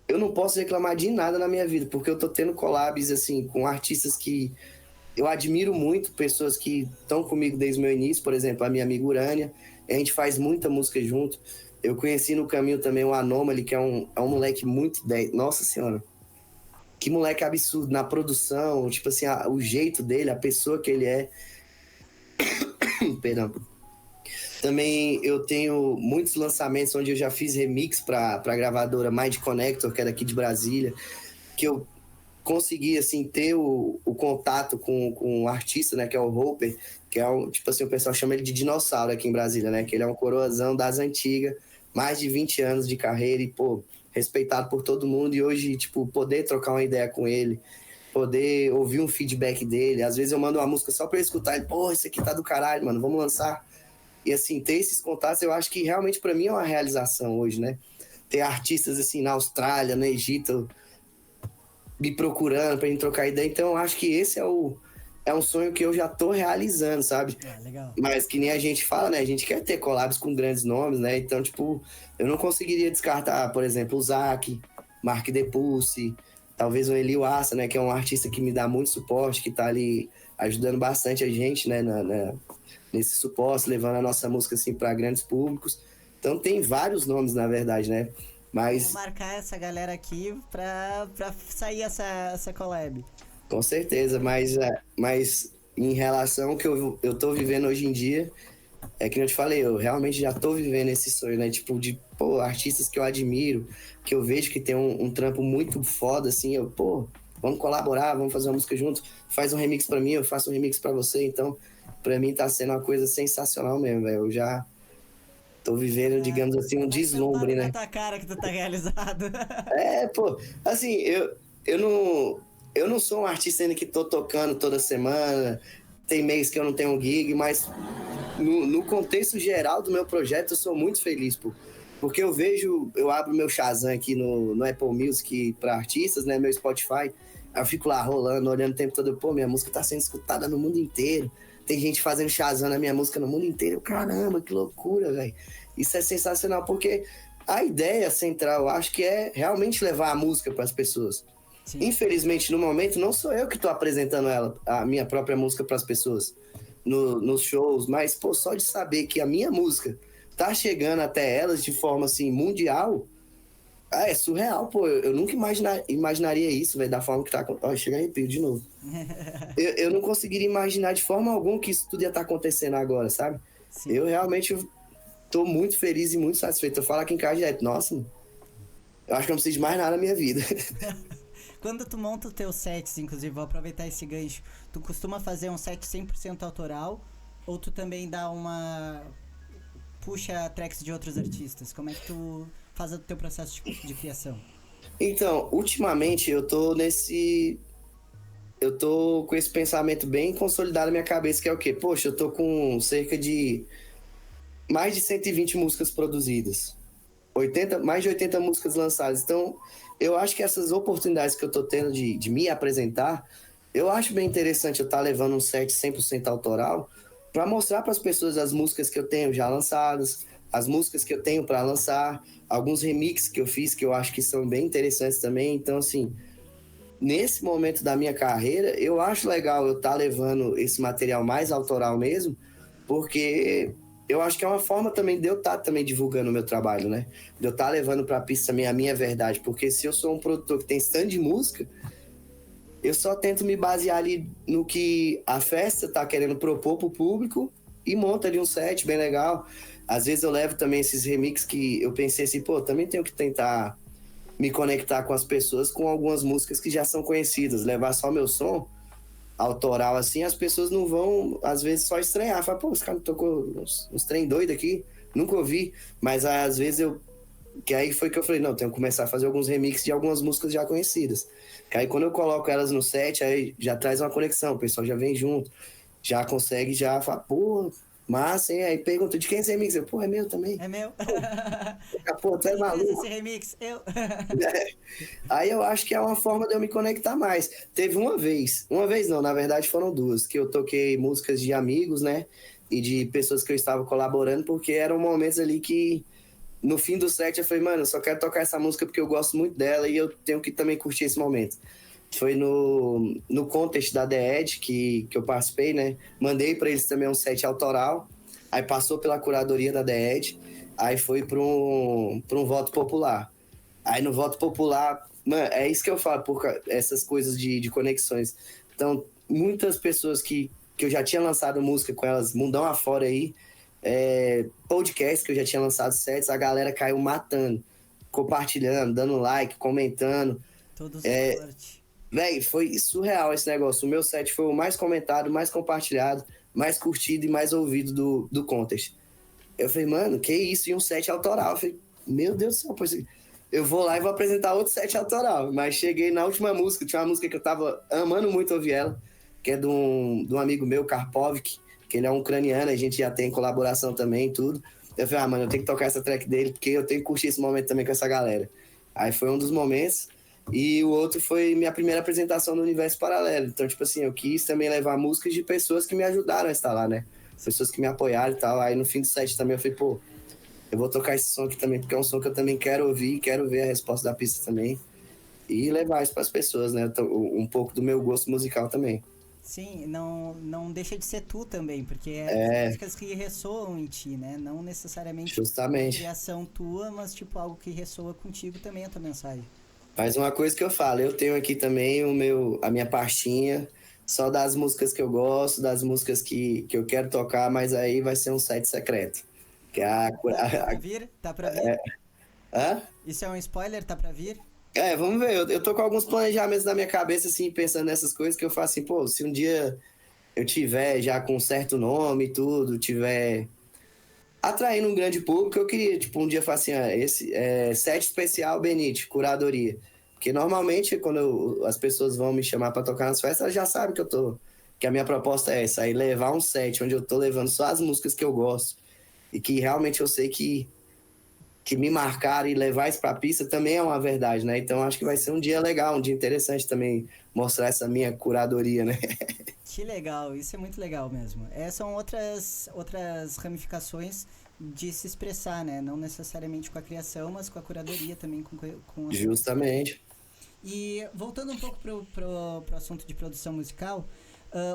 não posso reclamar de nada na minha vida, porque eu tô tendo collabs, assim, com artistas que eu admiro muito, pessoas que estão comigo desde o meu início, por exemplo, a minha amiga Urânia, a gente faz muita música junto. Eu conheci no caminho também o Anomaly, que é um moleque muito... Nossa Senhora, que moleque absurdo na produção, tipo assim, o jeito dele, a pessoa que ele é. Perdão. Também eu tenho muitos lançamentos onde eu já fiz remix para a gravadora Mind Connector, que é daqui de Brasília, que eu consegui, assim, ter o contato com o artista, né, que é o Roper, que é um, tipo assim, o pessoal chama ele de dinossauro aqui em Brasília, né, que ele é um coroazão das antigas, mais de 20 anos de carreira e, pô, respeitado por todo mundo, e hoje, tipo, poder trocar uma ideia com ele, poder ouvir um feedback dele, às vezes eu mando uma música só pra ele escutar, ele, pô, isso aqui tá do caralho, mano, vamos lançar. E, assim, ter esses contatos, eu acho que realmente pra mim é uma realização hoje, né, ter artistas, assim, na Austrália, no Egito, me procurando pra gente trocar ideia. Então, eu acho que esse é um sonho que eu já tô realizando, sabe? Ah, legal. Mas que nem a gente fala, né? A gente quer ter collabs com grandes nomes, né? Então, tipo, eu não conseguiria descartar, por exemplo, o Zac, Mark Depulse, talvez o Eli Wassa, né? Que é um artista que me dá muito suporte, que tá ali ajudando bastante a gente, né? Nesse suporte, levando a nossa música, assim, pra grandes públicos. Então, tem vários nomes, na verdade, né? Vamos Mas marcar essa galera aqui pra sair essa collab. com certeza, mas em relação ao que eu tô vivendo hoje em dia, é que eu te falei, eu realmente já tô vivendo esse sonho, né? Tipo, de, pô, artistas que eu admiro, que eu vejo que tem um trampo muito foda, assim, eu, pô, vamos colaborar, vamos fazer uma música junto, faz um remix pra mim, eu faço um remix pra você, então, pra mim tá sendo uma coisa sensacional mesmo, velho. Eu já tô vivendo, digamos assim, um Mas não tá deslumbre, na né? tua cara que tu tá realizado. É, pô, assim, eu não, eu não sou um artista ainda que tô tocando toda semana, tem mês que eu não tenho um gig, mas no contexto geral do meu projeto eu sou muito feliz, pô. Porque eu vejo, eu abro meu Shazam aqui no Apple Music para artistas, né, meu Spotify, aí eu fico lá rolando, olhando o tempo todo, pô, minha música tá sendo escutada no mundo inteiro, tem gente fazendo Shazam na minha música no mundo inteiro, caramba, que loucura, velho. Isso é sensacional, porque a ideia central, eu acho que é realmente levar a música para as pessoas. Sim. Infelizmente, no momento, não sou eu que estou apresentando a minha própria música para as pessoas nos shows, mas, pô, só de saber que a minha música tá chegando até elas de forma, assim, mundial, é surreal, pô. Eu nunca imaginaria isso, velho, da forma que tá... Ó, chega arrepio de novo. Eu não conseguiria imaginar de forma alguma que isso tudo ia estar acontecendo agora, sabe? Sim. Eu realmente tô muito feliz e muito satisfeito. Eu falo aqui em casa direto, nossa, eu acho que eu não preciso de mais nada na minha vida. Quando tu monta os teus sets, inclusive, vou aproveitar esse gancho, tu costuma fazer um set 100% autoral ou tu também dá uma... puxa tracks de outros artistas? Como é que tu faz o teu processo de criação? Então, ultimamente eu tô com esse pensamento bem consolidado na minha cabeça, que é o quê? Poxa, eu tô com cerca de mais de 120 músicas produzidas. Mais de 80 músicas lançadas. Então, eu acho que essas oportunidades que eu tô tendo de me apresentar, eu acho bem interessante eu estar levando um set 100% autoral para mostrar para as pessoas as músicas que eu tenho já lançadas, as músicas que eu tenho para lançar, alguns remixes que eu fiz que eu acho que são bem interessantes também. Então, assim, nesse momento da minha carreira, eu acho legal eu estar levando esse material mais autoral mesmo, porque eu acho que é uma forma também de eu estar também divulgando o meu trabalho, né? De eu estar levando para a pista também a minha verdade, porque se eu sou um produtor que tem stand de música, eu só tento me basear ali no que a festa tá querendo propor pro público e monta ali um set bem legal. Às vezes eu levo também esses remixes que eu pensei assim, pô, também tenho que tentar me conectar com as pessoas com algumas músicas que já são conhecidas, levar só meu som autoral assim, as pessoas não vão, às vezes, só estranhar, falar, pô, esse cara tocou uns trem doido aqui, nunca ouvi, mas às vezes que aí foi que eu falei, não, tenho que começar a fazer alguns remixes de algumas músicas já conhecidas, que aí quando eu coloco elas no set, aí já traz uma conexão, o pessoal já vem junto, já consegue já falar, pô, Massa, hein? Aí pergunta, de quem esse remix? Eu, pô, é meu também. É meu. Pô, tu é Quem fez maluco? esse remix? Eu. Aí eu acho que é uma forma de eu me conectar mais. Teve uma vez não, na verdade foram duas, que eu toquei músicas de amigos, né? E de pessoas que eu estava colaborando, porque eram momentos ali que, no fim do set, eu falei, mano, eu só quero tocar essa música porque eu gosto muito dela e eu tenho que também curtir esse momento. Foi no contest da The Edge que eu participei, né? Mandei para eles também um set autoral, aí passou pela curadoria da The Edge, aí foi para um voto popular. Aí no voto popular, mano, é isso que eu falo, por essas coisas de conexões. Então, muitas pessoas que eu já tinha lançado música com elas, mundão afora aí, podcast que eu já tinha lançado sets, a galera caiu matando, compartilhando, dando like, comentando. Todo suporte. Véi, foi surreal esse negócio. O meu set foi o mais comentado, mais compartilhado, mais curtido e mais ouvido do contest. Eu falei, mano, que isso? E um set autoral. Eu falei, meu Deus do céu, pois eu vou lá e vou apresentar outro set autoral. Mas cheguei na última música, tinha uma música que eu tava amando muito ouvir ela, que é de um amigo meu, Karpovik, que ele é um ucraniano, a gente já tem colaboração também e tudo. Eu falei, mano, eu tenho que tocar essa track dele, porque eu tenho que curtir esse momento também com essa galera. Aí foi um dos momentos. E o outro foi minha primeira apresentação no Universo Paralelo. Então, tipo assim, eu quis também levar músicas de pessoas que me ajudaram a estar lá, né? Pessoas que me apoiaram e tal. Aí no fim do set também eu falei, pô, eu vou tocar esse som aqui também, porque é um som que eu também quero ouvir, quero ver a resposta da pista também. E levar isso para as pessoas, né? Um pouco do meu gosto musical também. Sim, não deixa de ser tu também, porque É, músicas que ressoam em ti, né? Não necessariamente uma justamente. criação tua, mas tipo algo que ressoa contigo também a tua mensagem. Mas uma coisa que eu falo, eu tenho aqui também a minha pastinha, só das músicas que eu gosto, das músicas que eu quero tocar, mas aí vai ser um site secreto. Que é Tá pra vir? Tá pra vir? hã? Isso é um spoiler? Tá pra vir? Vamos ver. Eu tô com alguns planejamentos na minha cabeça, assim, pensando nessas coisas que eu faço assim, pô, se um dia eu tiver já com um certo nome e tudo, tiver atraindo um grande público, eu queria, tipo, um dia falar assim, esse set especial Benite, curadoria. Porque normalmente, quando as pessoas vão me chamar para tocar nas festas, elas já sabem que a minha proposta é essa, aí levar um set onde eu tô levando só as músicas que eu gosto e que realmente eu sei que me marcaram e levar isso pra pista também é uma verdade, né? Então acho que vai ser um dia legal, um dia interessante também mostrar essa minha curadoria, né? Que legal, isso é muito legal mesmo. São outras ramificações de se expressar, né? Não necessariamente com a criação, mas com a curadoria também, com as músicas. Justamente. E voltando um pouco pro assunto de produção musical,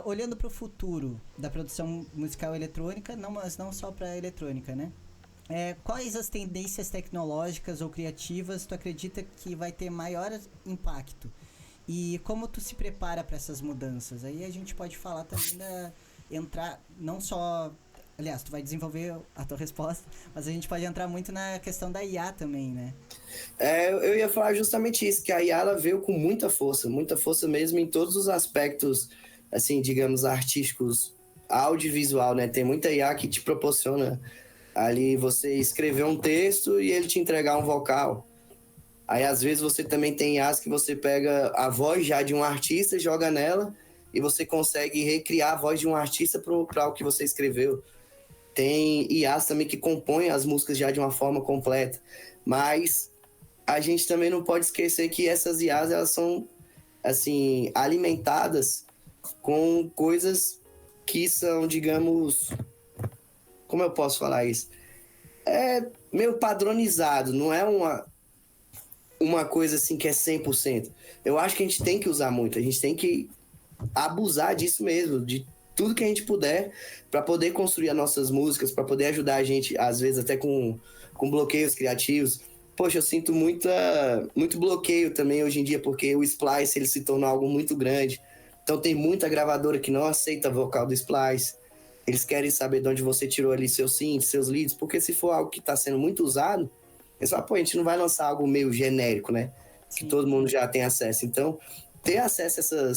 olhando para o futuro da produção musical eletrônica, não, mas não só para eletrônica, né? Quais as tendências tecnológicas ou criativas tu acredita que vai ter maior impacto? E como tu se prepara para essas mudanças? Aí a gente pode falar também entrar não só, aliás, tu vai desenvolver a tua resposta, mas a gente pode entrar muito na questão da IA também, né? Eu ia falar justamente isso, que a IA ela veio com muita força mesmo em todos os aspectos, assim, digamos, artísticos, audiovisual, né? Tem muita IA que te proporciona ali você escrever um texto e ele te entregar um vocal. Aí, às vezes, você também tem IAs que você pega a voz já de um artista, joga nela e você consegue recriar a voz de um artista para o que você escreveu. Tem IAs também que compõem as músicas já de uma forma completa. Mas a gente também não pode esquecer que essas IAs, elas são, assim, alimentadas com coisas que são, digamos... Como eu posso falar isso? É meio padronizado, não é uma coisa assim que é 100%. Eu acho que a gente tem que usar muito, a gente tem que abusar disso mesmo, de tudo que a gente puder para poder construir as nossas músicas, para poder ajudar a gente, às vezes até com bloqueios criativos. Poxa, eu sinto muito bloqueio também hoje em dia, porque o Splice ele se tornou algo muito grande. Então tem muita gravadora que não aceita vocal do Splice. Eles querem saber de onde você tirou ali seus synths, seus leads, porque se for algo que está sendo muito usado, eles falam, pô, a gente não vai lançar algo meio genérico, né? Que Sim. todo mundo já tem acesso. Então, ter acesso a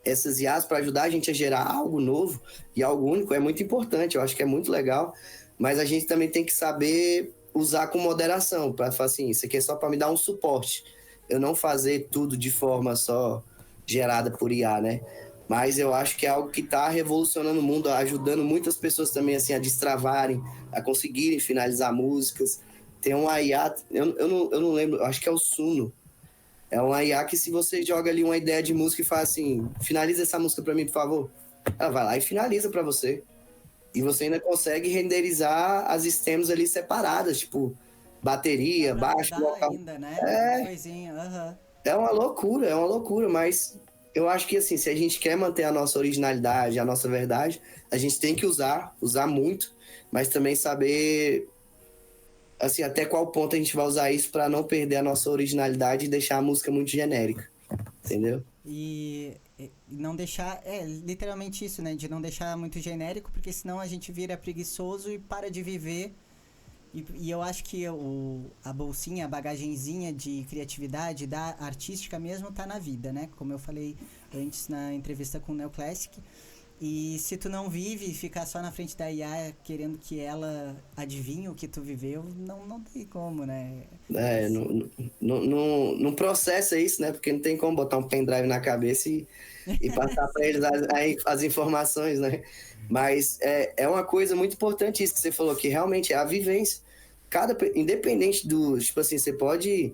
essas IAs para ajudar a gente a gerar algo novo e algo único é muito importante. Eu acho que é muito legal, mas a gente também tem que saber usar com moderação, para falar assim, isso aqui é só para me dar um suporte. Eu não fazer tudo de forma só gerada por IA, né? mas eu acho que é algo que está revolucionando o mundo, ajudando muitas pessoas também assim a destravarem, a conseguirem finalizar músicas. Tem um IA, eu não lembro, acho que é o Suno. É um IA que se você joga ali uma ideia de música e fala assim, finaliza essa música para mim, por favor. Ela vai lá e finaliza para você. E você ainda consegue renderizar as stems ali separadas, tipo Dá bateria, pra baixo, mudar vocal. ainda, né? Umas coisinhas, aham. É uma loucura, mas eu acho que assim, se a gente quer manter a nossa originalidade, a nossa verdade, a gente tem que usar muito, mas também saber assim até qual ponto a gente vai usar isso para não perder a nossa originalidade e deixar a música muito genérica, entendeu? E não deixar, literalmente isso, né? De não deixar muito genérico, porque senão a gente vira preguiçoso e para de viver. E eu acho que a bolsinha, a bagagenzinha de criatividade, da artística mesmo, tá na vida, né? Como eu falei antes na entrevista com o Neoclassic. E se tu não vive e ficar só na frente da IA querendo que ela adivinhe o que tu viveu, não tem como, né? É, não processa isso, né? Porque não tem como botar um pendrive na cabeça e passar para eles as informações, né? Mas é uma coisa muito importante isso que você falou, que realmente é a vivência. Independente do. Tipo assim, você pode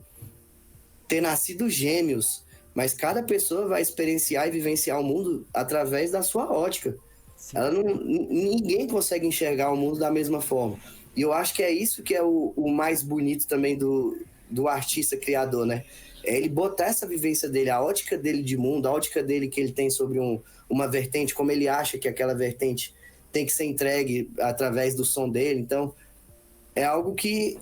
ter nascido gêmeos, mas cada pessoa vai experienciar e vivenciar o mundo através da sua ótica. Sim. Ela não, ninguém consegue enxergar o mundo da mesma forma. E eu acho que é isso que é o mais bonito também do artista criador, né? É ele botar essa vivência dele, a ótica dele de mundo, a ótica dele que ele tem sobre uma vertente, como ele acha que aquela vertente tem que ser entregue através do som dele. Então, é algo que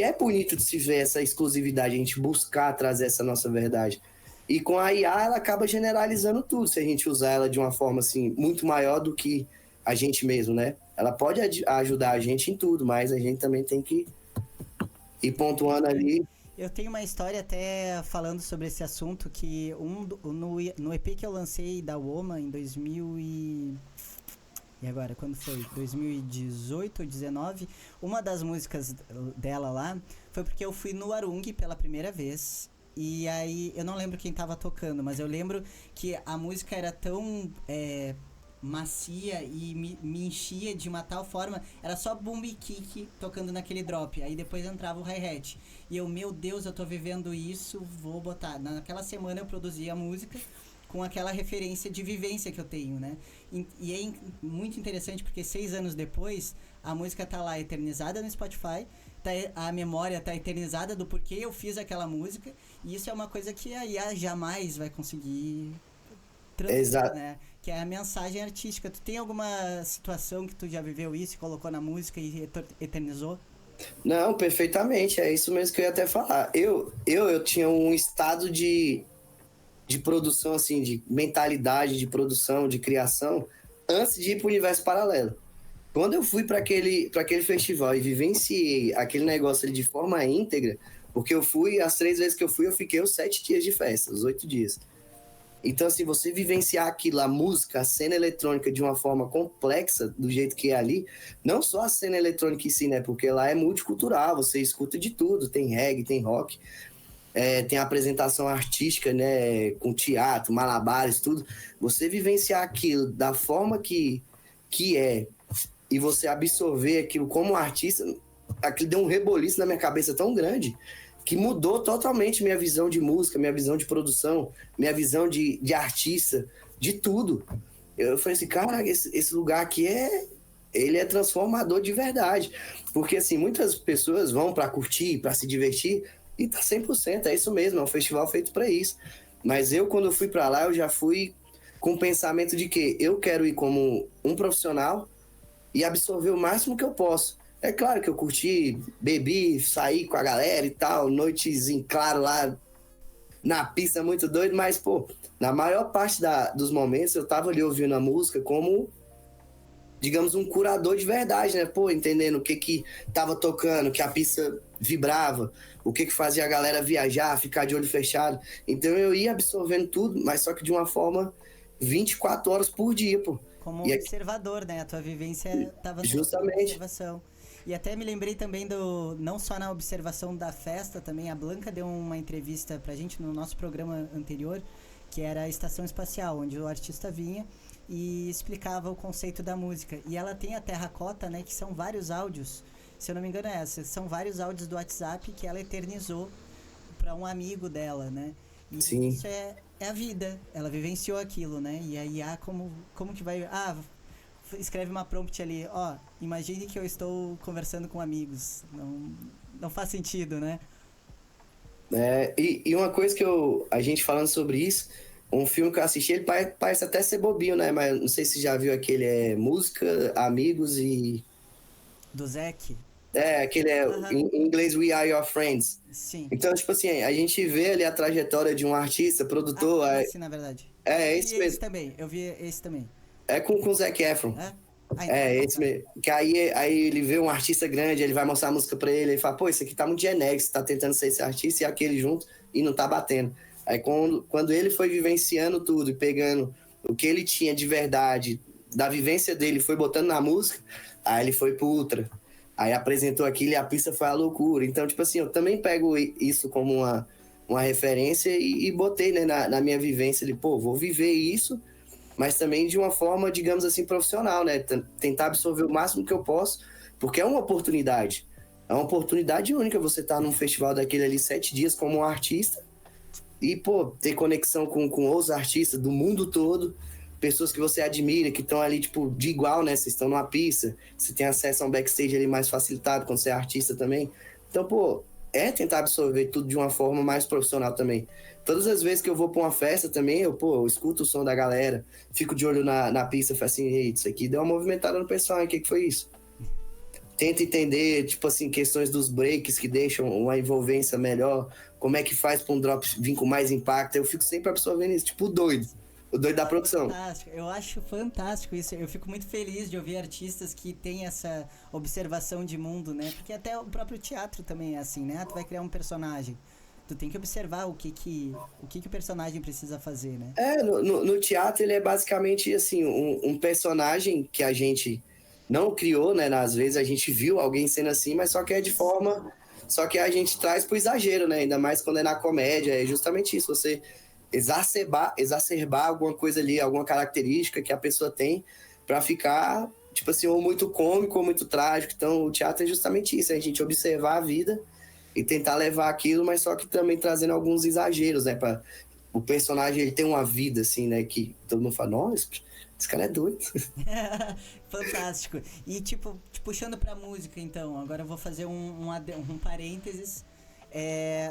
é bonito de se ver essa exclusividade, a gente buscar trazer essa nossa verdade. E com a IA, ela acaba generalizando tudo, se a gente usar ela de uma forma assim, muito maior do que a gente mesmo, né? Ela pode ajudar a gente em tudo, mas a gente também tem que ir pontuando ali. Eu tenho uma história até falando sobre esse assunto que no EP que eu lancei da Woman em 2000 e agora, quando foi? 2018 ou 19? Uma das músicas dela lá foi porque eu fui no Arung pela primeira vez. E aí, eu não lembro quem tava tocando, mas eu lembro que a música era tão macia e me enchia de uma tal forma. Era só boom e kick tocando naquele drop. Aí depois entrava o hi-hat. E eu, meu Deus, eu tô vivendo isso, vou botar. Naquela semana eu produzi a música com aquela referência de vivência que eu tenho, né? E é muito interessante porque 6 anos depois, a música tá lá eternizada no Spotify, a memória tá eternizada do porquê eu fiz aquela música, e isso é uma coisa que a IA jamais vai conseguir transmitir, Exato. né? Que é a mensagem artística. Tu tem alguma situação que tu já viveu isso e colocou na música e eternizou? Não, perfeitamente, é isso mesmo que eu ia até falar. Eu tinha um estado de produção, assim, de mentalidade de produção, de criação, antes de ir para o universo paralelo. Quando eu fui para aquele festival e vivenciei aquele negócio ali de forma íntegra, porque eu fui, as 3 vezes que eu fui, eu fiquei os 7 dias de festa, os 8 dias. Então, assim, você vivenciar aquilo, a música, a cena eletrônica de uma forma complexa, do jeito que é ali, não só a cena eletrônica em si, né? Porque lá é multicultural, você escuta de tudo, tem reggae, tem rock, tem apresentação artística, né? Com teatro, malabares, tudo. Você vivenciar aquilo da forma que é e você absorver aquilo como artista, aquilo deu um reboliço na minha cabeça tão grande que mudou totalmente minha visão de música, minha visão de produção, minha visão de artista, de tudo. Eu falei assim, cara, esse lugar aqui ele é transformador de verdade. Porque, assim, muitas pessoas vão para curtir, para se divertir, e tá 100%, é isso mesmo, é um festival feito para isso. Mas eu, quando eu fui para lá, eu já fui com o pensamento de que eu quero ir como um profissional e absorver o máximo que eu posso. É claro que eu curti, bebi, saí com a galera e tal, noites em claro lá na pista, muito doido, mas, pô, na maior parte dos momentos eu tava ali ouvindo a música como, digamos, um curador de verdade, né? Pô, entendendo o que tava tocando, que a pista vibrava, o que fazia a galera viajar, ficar de olho fechado. Então eu ia absorvendo tudo, mas só que de uma forma 24 horas por dia, pô. Como E observador, né? A tua vivência estava na justamente. observação. E até me lembrei também não só na observação da festa, também a Blanca deu uma entrevista pra gente no nosso programa anterior, que era a estação espacial, onde o artista vinha e explicava o conceito da música. E ela tem a terracota, né, que são vários áudios, se eu não me engano é essa, são vários áudios do WhatsApp que ela eternizou para um amigo dela, né? E Sim. isso é a vida, ela vivenciou aquilo, né? E a IA como que vai... escreve uma prompt ali, imagine que eu estou conversando com amigos. Não faz sentido, né? E uma coisa que a gente falando sobre isso, um filme que eu assisti, ele parece até ser bobinho, né? Mas não sei se já viu aquele, Música, Amigos e... Do Zack? Aquele em inglês, We Are Your Friends. Sim. Então, tipo assim, a gente vê ali a trajetória de um artista, produtor... Esse, na verdade. Esse mesmo. Eu vi esse também. É com o Zac Efron. Então, Esse mesmo. Que aí ele vê um artista grande, ele vai mostrar a música pra ele fala, pô, isso aqui tá muito genérico, você tá tentando ser esse artista e aquele junto e não tá batendo. Aí quando ele foi vivenciando tudo e pegando o que ele tinha de verdade, da vivência dele, foi botando na música, aí ele foi pro Ultra. Aí apresentou aquilo e a pista foi a loucura. Então, tipo assim, eu também pego isso como uma referência e botei, né, na minha vivência ali, pô, vou viver isso, mas também de uma forma, digamos assim, profissional, né? Tentar absorver o máximo que eu posso, porque é uma oportunidade. É uma oportunidade única você estar num festival daquele ali 7 dias como um artista e, pô, ter conexão com outros artistas do mundo todo, pessoas que você admira, que estão ali, tipo, de igual, né? Vocês estão numa pista, você tem acesso a um backstage ali mais facilitado quando você é artista também. Então, pô, tentar absorver tudo de uma forma mais profissional também. Todas as vezes que eu vou pra uma festa também, eu escuto o som da galera, fico de olho na pista, falo assim, ei, isso aqui deu uma movimentada no pessoal, hein? O que foi isso? Tento entender, tipo assim, questões dos breaks que deixam uma envolvência melhor, como é que faz pra um drop vir com mais impacto, eu fico sempre absorvendo isso, tipo o doido da produção. Fantástico, eu acho fantástico isso, eu fico muito feliz de ouvir artistas que têm essa observação de mundo, né? Porque até o próprio teatro também é assim, né? Tu vai criar um personagem, tu tem que observar o que o personagem precisa fazer, né? No teatro ele é basicamente assim, um personagem que a gente não criou, né? Às vezes a gente viu alguém sendo assim, mas só que é de forma... Só que a gente traz pro exagero, né? Ainda mais quando é na comédia, é justamente isso, você exacerbar alguma coisa ali, alguma característica que a pessoa tem pra ficar, tipo assim, ou muito cômico ou muito trágico. Então o teatro é justamente isso, é a gente observar a vida e tentar levar aquilo, mas só que também trazendo alguns exageros, né? Pra o personagem ele tem uma vida, assim, né? Que todo mundo fala, nossa, esse cara é doido. Fantástico. E, tipo, puxando pra música, então, agora eu vou fazer um parênteses.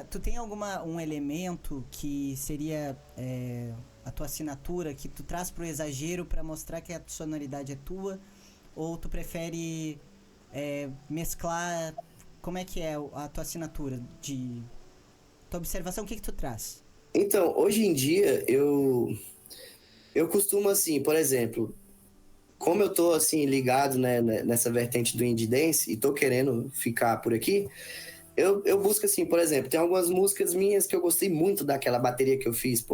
Tu tem um elemento que seria a tua assinatura, que tu traz pro exagero pra mostrar que a sonoridade é tua? Ou tu prefere mesclar... Como é que é a tua assinatura? Tua observação, o que tu traz? Então, hoje em dia, eu costumo, assim, por exemplo, como eu tô, assim, ligado, né, nessa vertente do indie dance e tô querendo ficar por aqui, eu busco, assim, por exemplo, tem algumas músicas minhas que eu gostei muito daquela bateria que eu fiz,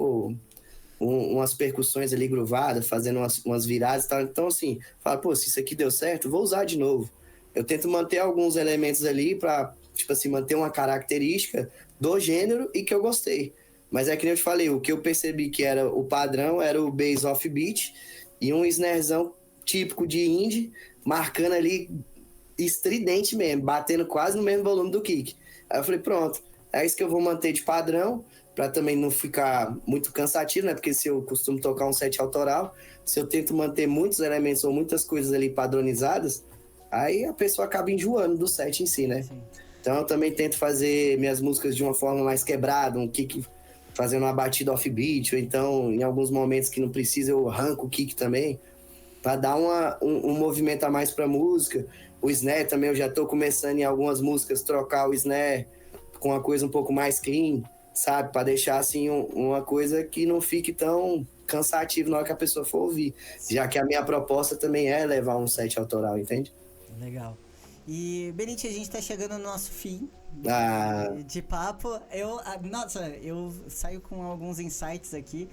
umas percussões ali groovadas, fazendo umas viradas e tal. Então, assim, falo, se isso aqui deu certo, vou usar de novo. Eu tento manter alguns elementos ali pra, tipo assim, manter uma característica do gênero e que eu gostei. Mas é que nem eu te falei, o que eu percebi que era o padrão era o bass offbeat e um snarezão típico de indie, marcando ali estridente mesmo, batendo quase no mesmo volume do kick. Aí eu falei, pronto, é isso que eu vou manter de padrão, pra também não ficar muito cansativo, né? Porque se eu costumo tocar um set autoral, se eu tento manter muitos elementos ou muitas coisas ali padronizadas, aí a pessoa acaba enjoando do set em si, né? Sim. Então eu também tento fazer minhas músicas de uma forma mais quebrada, um kick fazendo uma batida offbeat, ou então em alguns momentos que não precisa eu arranco o kick também, para dar um movimento a mais pra música. O snare também, eu já tô começando em algumas músicas trocar o snare com uma coisa um pouco mais clean, sabe? Para deixar assim uma coisa que não fique tão cansativo na hora que a pessoa for ouvir. Já que a minha proposta também é levar um set autoral, entende? Legal. E, Benite, a gente tá chegando no nosso fim de papo. Eu saio com alguns insights aqui.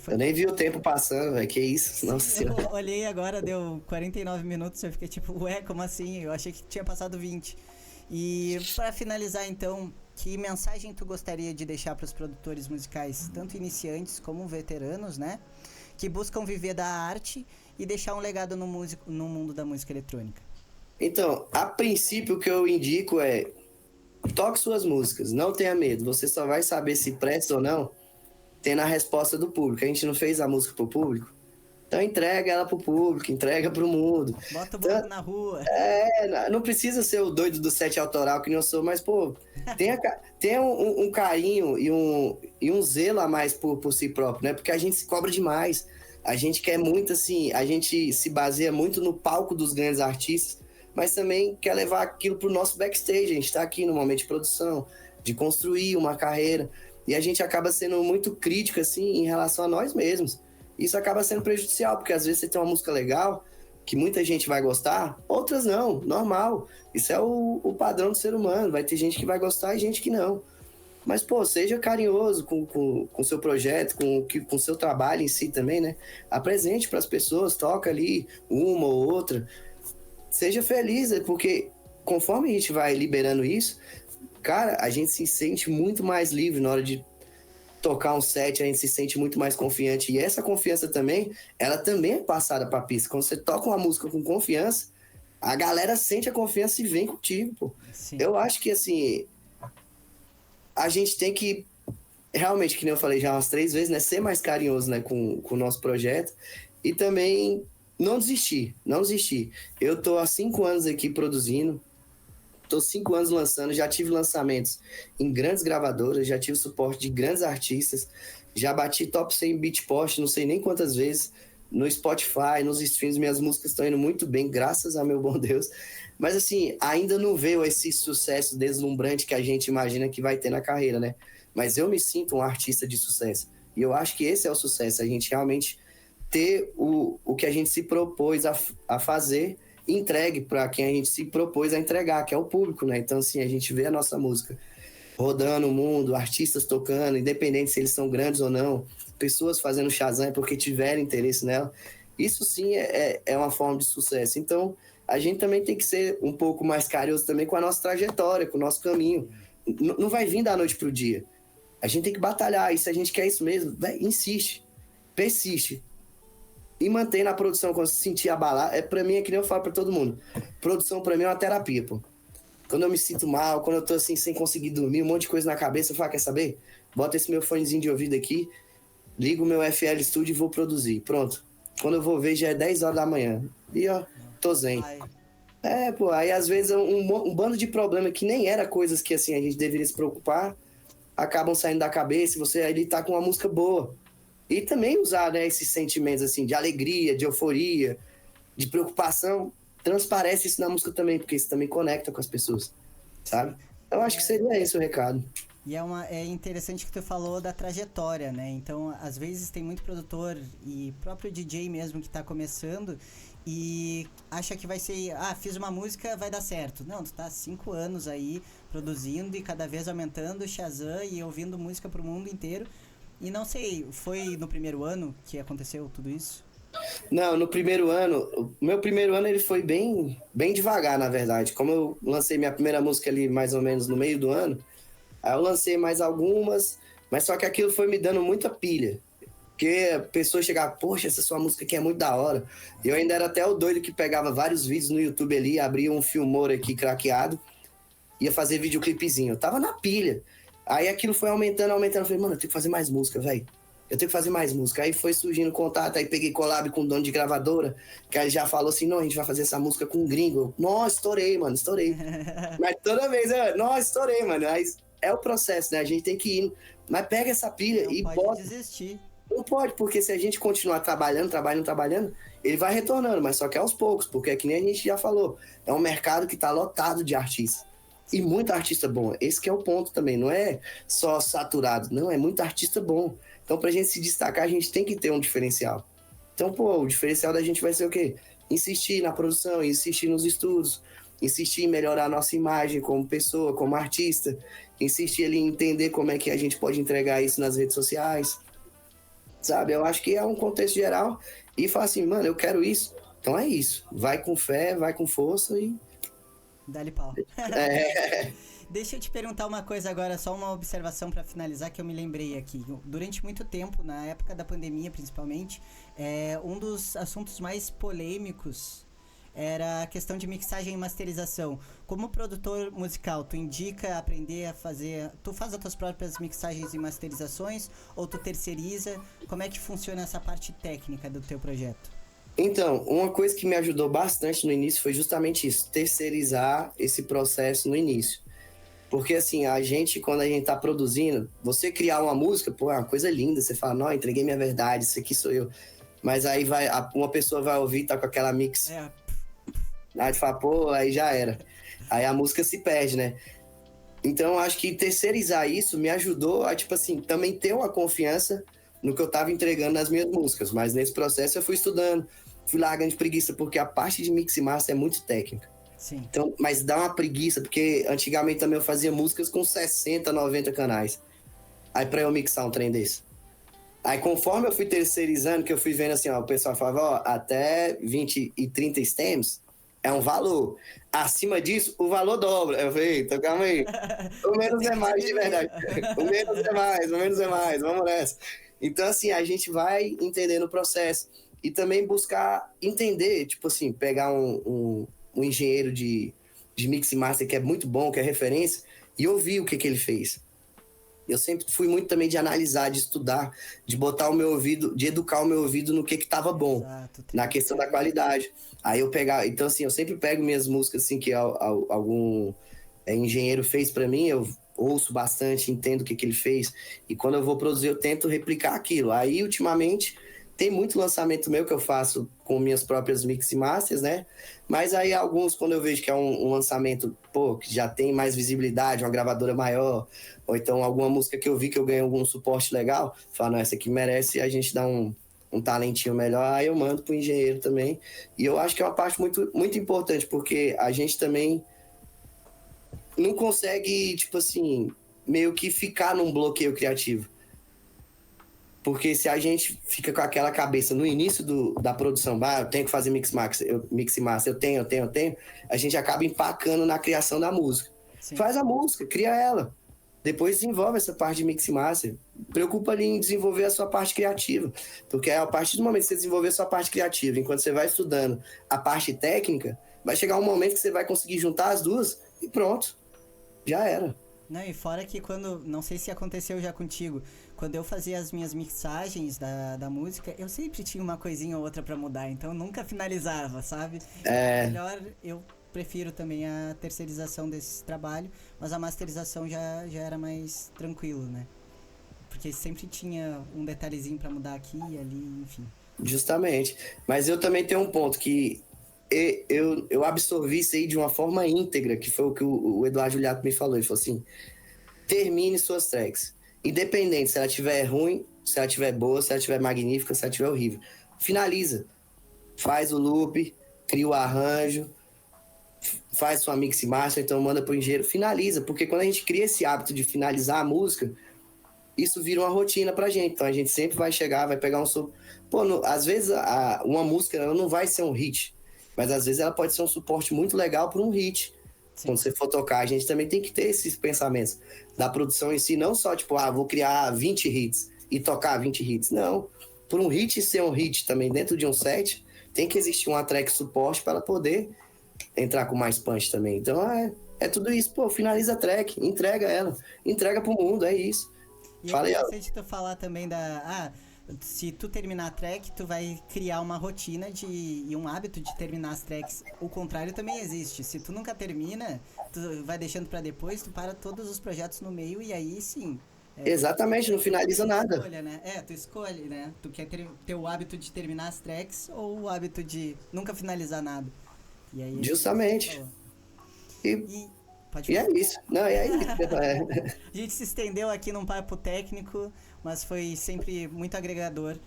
Eu nem vi o tempo passando, velho. Que isso? Nossa Senhora. Eu olhei agora, deu 49 minutos. Eu fiquei tipo, ué, como assim? Eu achei que tinha passado 20. E para finalizar então, que mensagem tu gostaria de deixar para os produtores musicais, tanto iniciantes como veteranos, né? Que buscam viver da arte e deixar um legado no mundo da música eletrônica. Então, a princípio o que eu indico é toque suas músicas, não tenha medo. Você só vai saber se presta ou não tendo a resposta do público. A gente não fez a música pro público, então entrega ela pro público, entrega pro mundo. Bota o Então, bloco na rua. não precisa ser o doido do set autoral que nem eu sou, mas, pô, tenha um carinho e um zelo a mais por si próprio, né? Porque a gente se cobra demais. A gente quer muito, assim, a gente se baseia muito no palco dos grandes artistas, mas também quer levar aquilo pro nosso backstage. A gente tá aqui no momento de produção, de construir uma carreira, e a gente acaba sendo muito crítico, assim, em relação a nós mesmos. Isso acaba sendo prejudicial, porque às vezes você tem uma música legal, que muita gente vai gostar, outras não, normal. Isso é o padrão do ser humano. Vai ter gente que vai gostar e gente que não. Mas, pô, seja carinhoso com o seu projeto, com o seu trabalho em si também, né? Apresente para as pessoas, toca ali uma ou outra. Seja feliz, porque conforme a gente vai liberando isso, cara, a gente se sente muito mais livre na hora de tocar um set, a gente se sente muito mais confiante. E essa confiança também, ela também é passada pra pista. Quando você toca uma música com confiança, a galera sente a confiança e vem contigo, pô. Sim. Eu acho que, assim, a gente tem que, realmente, que nem eu falei já umas 3 vezes, né, ser mais carinhoso, né, com o nosso projeto. E também não desistir. Eu tô há 5 anos aqui produzindo, tô 5 anos lançando, já tive lançamentos em grandes gravadoras, já tive suporte de grandes artistas, já bati top 100 Beatport, não sei nem quantas vezes, no Spotify, nos streams, minhas músicas estão indo muito bem, graças a meu bom Deus. Mas assim, ainda não veio esse sucesso deslumbrante que a gente imagina que vai ter na carreira, né? Mas eu me sinto um artista de sucesso. E eu acho que esse é o sucesso, a gente realmente ter o que a gente se propôs a fazer entregue para quem a gente se propôs a entregar, que é o público, né? Então, assim, a gente vê a nossa música rodando o mundo, artistas tocando, independente se eles são grandes ou não, pessoas fazendo Shazam porque tiveram interesse nela. Isso sim é uma forma de sucesso. Então, a gente também tem que ser um pouco mais carinhoso também com a nossa trajetória, com o nosso caminho. Não vai vir da noite pro dia. A gente tem que batalhar, e se a gente quer isso mesmo, insiste, persiste. E mantém na produção quando se sentir abalar. Pra mim, é que nem eu falo pra todo mundo. Produção pra mim é uma terapia, pô. Quando eu me sinto mal, quando eu tô assim, sem conseguir dormir, um monte de coisa na cabeça, eu falo, quer saber? Bota esse meu fonezinho de ouvido aqui, ligo o meu FL Studio e vou produzir. Pronto. Quando eu vou ver, já é 10 horas da manhã. E ó, tô zen. Pô, aí às vezes um bando de problema que nem era coisas que assim a gente deveria se preocupar, acabam saindo da cabeça e você aí tá com uma música boa. E também usar, né, esses sentimentos assim, de alegria, de euforia, de preocupação, transparece isso na música também, porque isso também conecta com as pessoas, sabe? Eu acho que seria esse o recado. E é interessante que tu falou da trajetória, né? Então, às vezes tem muito produtor e próprio DJ mesmo que tá começando e acha que vai ser, fiz uma música, vai dar certo. Não, tu tá há 5 anos aí produzindo e cada vez aumentando o Shazam e ouvindo música pro mundo inteiro. E não sei, foi no primeiro ano que aconteceu tudo isso? Não, no primeiro ano, o meu primeiro ano ele foi bem devagar, na verdade. Como eu lancei minha primeira música ali mais ou menos no meio do ano, aí eu lancei mais algumas, mas só que aquilo foi me dando muita pilha. Porque a pessoa chegava, poxa, essa sua música aqui é muito da hora. Eu ainda era até o doido que pegava vários vídeos no YouTube ali, abria um Filmora aqui craqueado, ia fazer videoclipezinho. Eu tava na pilha. Aí aquilo foi aumentando. Eu falei, mano, eu tenho que fazer mais música, velho. Eu tenho que fazer mais música. Aí foi surgindo contato, aí peguei collab com o dono de gravadora, que aí já falou assim, não, a gente vai fazer essa música com um gringo. Nossa, estourei, mano, estourei. Mas toda vez, nossa, estourei, mano. Aí é o processo, né? A gente tem que ir. Mas pega essa pilha não e pode bota. Desistir. Não pode, porque se a gente continuar trabalhando, ele vai retornando, mas só que aos poucos, porque é que nem a gente já falou, é um mercado que tá lotado de artistas. E muito artista bom. Esse que é o ponto também. Não é só saturado. Não, é muito artista bom. Então, pra gente se destacar, a gente tem que ter um diferencial. Então, pô, o diferencial da gente vai ser o quê? Insistir na produção, insistir nos estudos, insistir em melhorar a nossa imagem como pessoa, como artista, insistir ali em entender como é que a gente pode entregar isso nas redes sociais. Sabe? Eu acho que é um contexto geral. E falar assim, mano, eu quero isso. Então é isso. Vai com fé, vai com força e Dá-lhe pau. É, Deixa eu te perguntar uma coisa agora, só uma observação para finalizar que eu me lembrei aqui. Durante muito tempo, na época da pandemia principalmente, um dos assuntos mais polêmicos era a questão de mixagem e masterização. Como produtor musical, tu indica aprender a fazer... Tu faz as tuas próprias mixagens e masterizações ou tu terceiriza? Como é que funciona essa parte técnica do teu projeto? então, uma coisa que me ajudou bastante no início foi justamente isso, terceirizar esse processo no início. Porque assim, a gente, quando a gente tá produzindo, você criar uma música, pô, é uma coisa linda, você fala, não, entreguei minha verdade, isso aqui sou eu. Mas aí uma pessoa vai ouvir, tá com aquela mix, É, aí fala, pô, aí já era. Aí a música se perde, né? Então, eu acho que terceirizar isso me ajudou a, tipo assim, também ter uma confiança no que eu tava entregando nas minhas músicas. Mas nesse processo eu fui estudando, fui largando de preguiça, porque a parte de mix e master é muito técnica. sim. Então, mas dá uma preguiça, porque antigamente também eu fazia músicas com 60, 90 canais. Aí pra eu mixar um trem desse. Aí conforme eu fui terceirizando, que eu fui vendo assim, ó, o pessoal falava, ó, até 20 e 30 stems é um valor. Acima disso, o valor dobra. Eu falei, então calma aí. O menos é mais, de verdade. O menos é mais, o menos é mais, vamos nessa. Então, assim, a gente vai entendendo o processo. E também buscar entender, tipo assim, pegar um engenheiro de mix e master que é muito bom, que é referência, e ouvir o que ele fez. Eu sempre fui muito também de analisar, de estudar, de botar o meu ouvido, de educar o meu ouvido no que estava bom, Exato, na questão da qualidade. Aí eu pegar, então assim, eu sempre pego minhas músicas assim que algum engenheiro fez para mim, eu ouço bastante, entendo o que ele fez, e quando eu vou produzir eu tento replicar aquilo. Aí ultimamente tem muito lançamento meu que eu faço com minhas próprias mix e masters, né? Mas aí alguns, quando eu vejo que é um lançamento, pô, que já tem mais visibilidade, uma gravadora maior, ou então alguma música que eu vi que eu ganhei algum suporte legal, falo, não, essa aqui merece a gente dar um talentinho melhor, aí eu mando pro engenheiro também. E eu acho que é uma parte muito, muito importante, porque a gente também não consegue, tipo assim, meio que ficar num bloqueio criativo. Porque se a gente fica com aquela cabeça no início da produção, eu tenho que fazer mix e master, eu tenho, a gente acaba empacando na criação da música. Sim. Faz a música, cria ela. Depois desenvolve essa parte de mix e master. Preocupa ali em desenvolver a sua parte criativa. Porque a partir do momento que você desenvolver a sua parte criativa, enquanto você vai estudando a parte técnica, vai chegar um momento que você vai conseguir juntar as duas e pronto. Já era. Não, e fora que quando, não sei se aconteceu já contigo, quando eu fazia as minhas mixagens da música, eu sempre tinha uma coisinha ou outra pra mudar, então eu nunca finalizava, sabe? Melhor, eu prefiro também a terceirização desse trabalho, mas a masterização já era mais tranquilo, né? Porque sempre tinha um detalhezinho pra mudar aqui e ali, enfim. Justamente. Mas eu também tenho um ponto que eu absorvi isso aí de uma forma íntegra, que foi o que o Eduardo Juliato me falou. Ele falou assim, termine suas tracks. Independente se ela estiver ruim, se ela estiver boa, se ela estiver magnífica, se ela estiver horrível. Finaliza. Faz o loop, cria o arranjo, faz sua mix e master, então manda pro engenheiro. Finaliza, porque quando a gente cria esse hábito de finalizar a música, isso vira uma rotina pra gente. Então a gente sempre vai chegar, vai pegar um som. Pô, às vezes uma música ela não vai ser um hit, mas às vezes ela pode ser um suporte muito legal para um hit. Sim. Quando você for tocar, a gente também tem que ter esses pensamentos da produção em si, não só tipo, vou criar 20 hits e tocar 20 hits. Não. Por um hit ser um hit também dentro de um set, tem que existir uma track suporte para poder entrar com mais punch também. Então é tudo isso. Pô, finaliza a track, entrega ela, entrega pro mundo, é isso. E é interessante tu falar também se tu terminar a track, tu vai criar uma rotina e um hábito de terminar as tracks. O contrário também existe. Se tu nunca termina, tu vai deixando pra depois, tu para todos os projetos no meio e aí sim. Exatamente, não finaliza nada. Escolha, né? Tu escolhe, né? Tu quer ter o hábito de terminar as tracks ou o hábito de nunca finalizar nada. E aí, justamente. E é isso. Não, é isso. A gente se estendeu aqui num papo técnico, mas foi sempre muito agregador.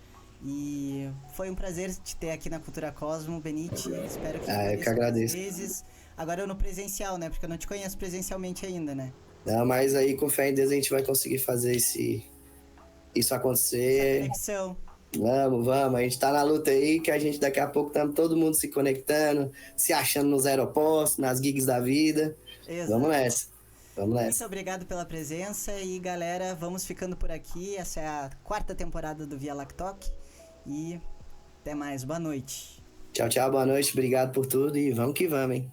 E foi um prazer te ter aqui na Cultura Cosmo, Benite. Espero que eu que agradeço. Vezes. Agora eu no presencial, né? Porque eu não te conheço presencialmente ainda, né? Não, mas aí com fé em Deus a gente vai conseguir fazer isso acontecer. Essa conexão. Vamos, vamos. A gente tá na luta aí, que a gente daqui a pouco estamos todo mundo se conectando, se achando nos aeroportos, nas gigs da vida. Vamos Exato. nessa. Vamos Muito nessa. obrigado pela presença e galera, vamos ficando por aqui. Essa é a quarta temporada do Via Lactoc e até mais. Boa noite. Tchau, tchau, boa noite. Obrigado por tudo e vamos que vamos, hein?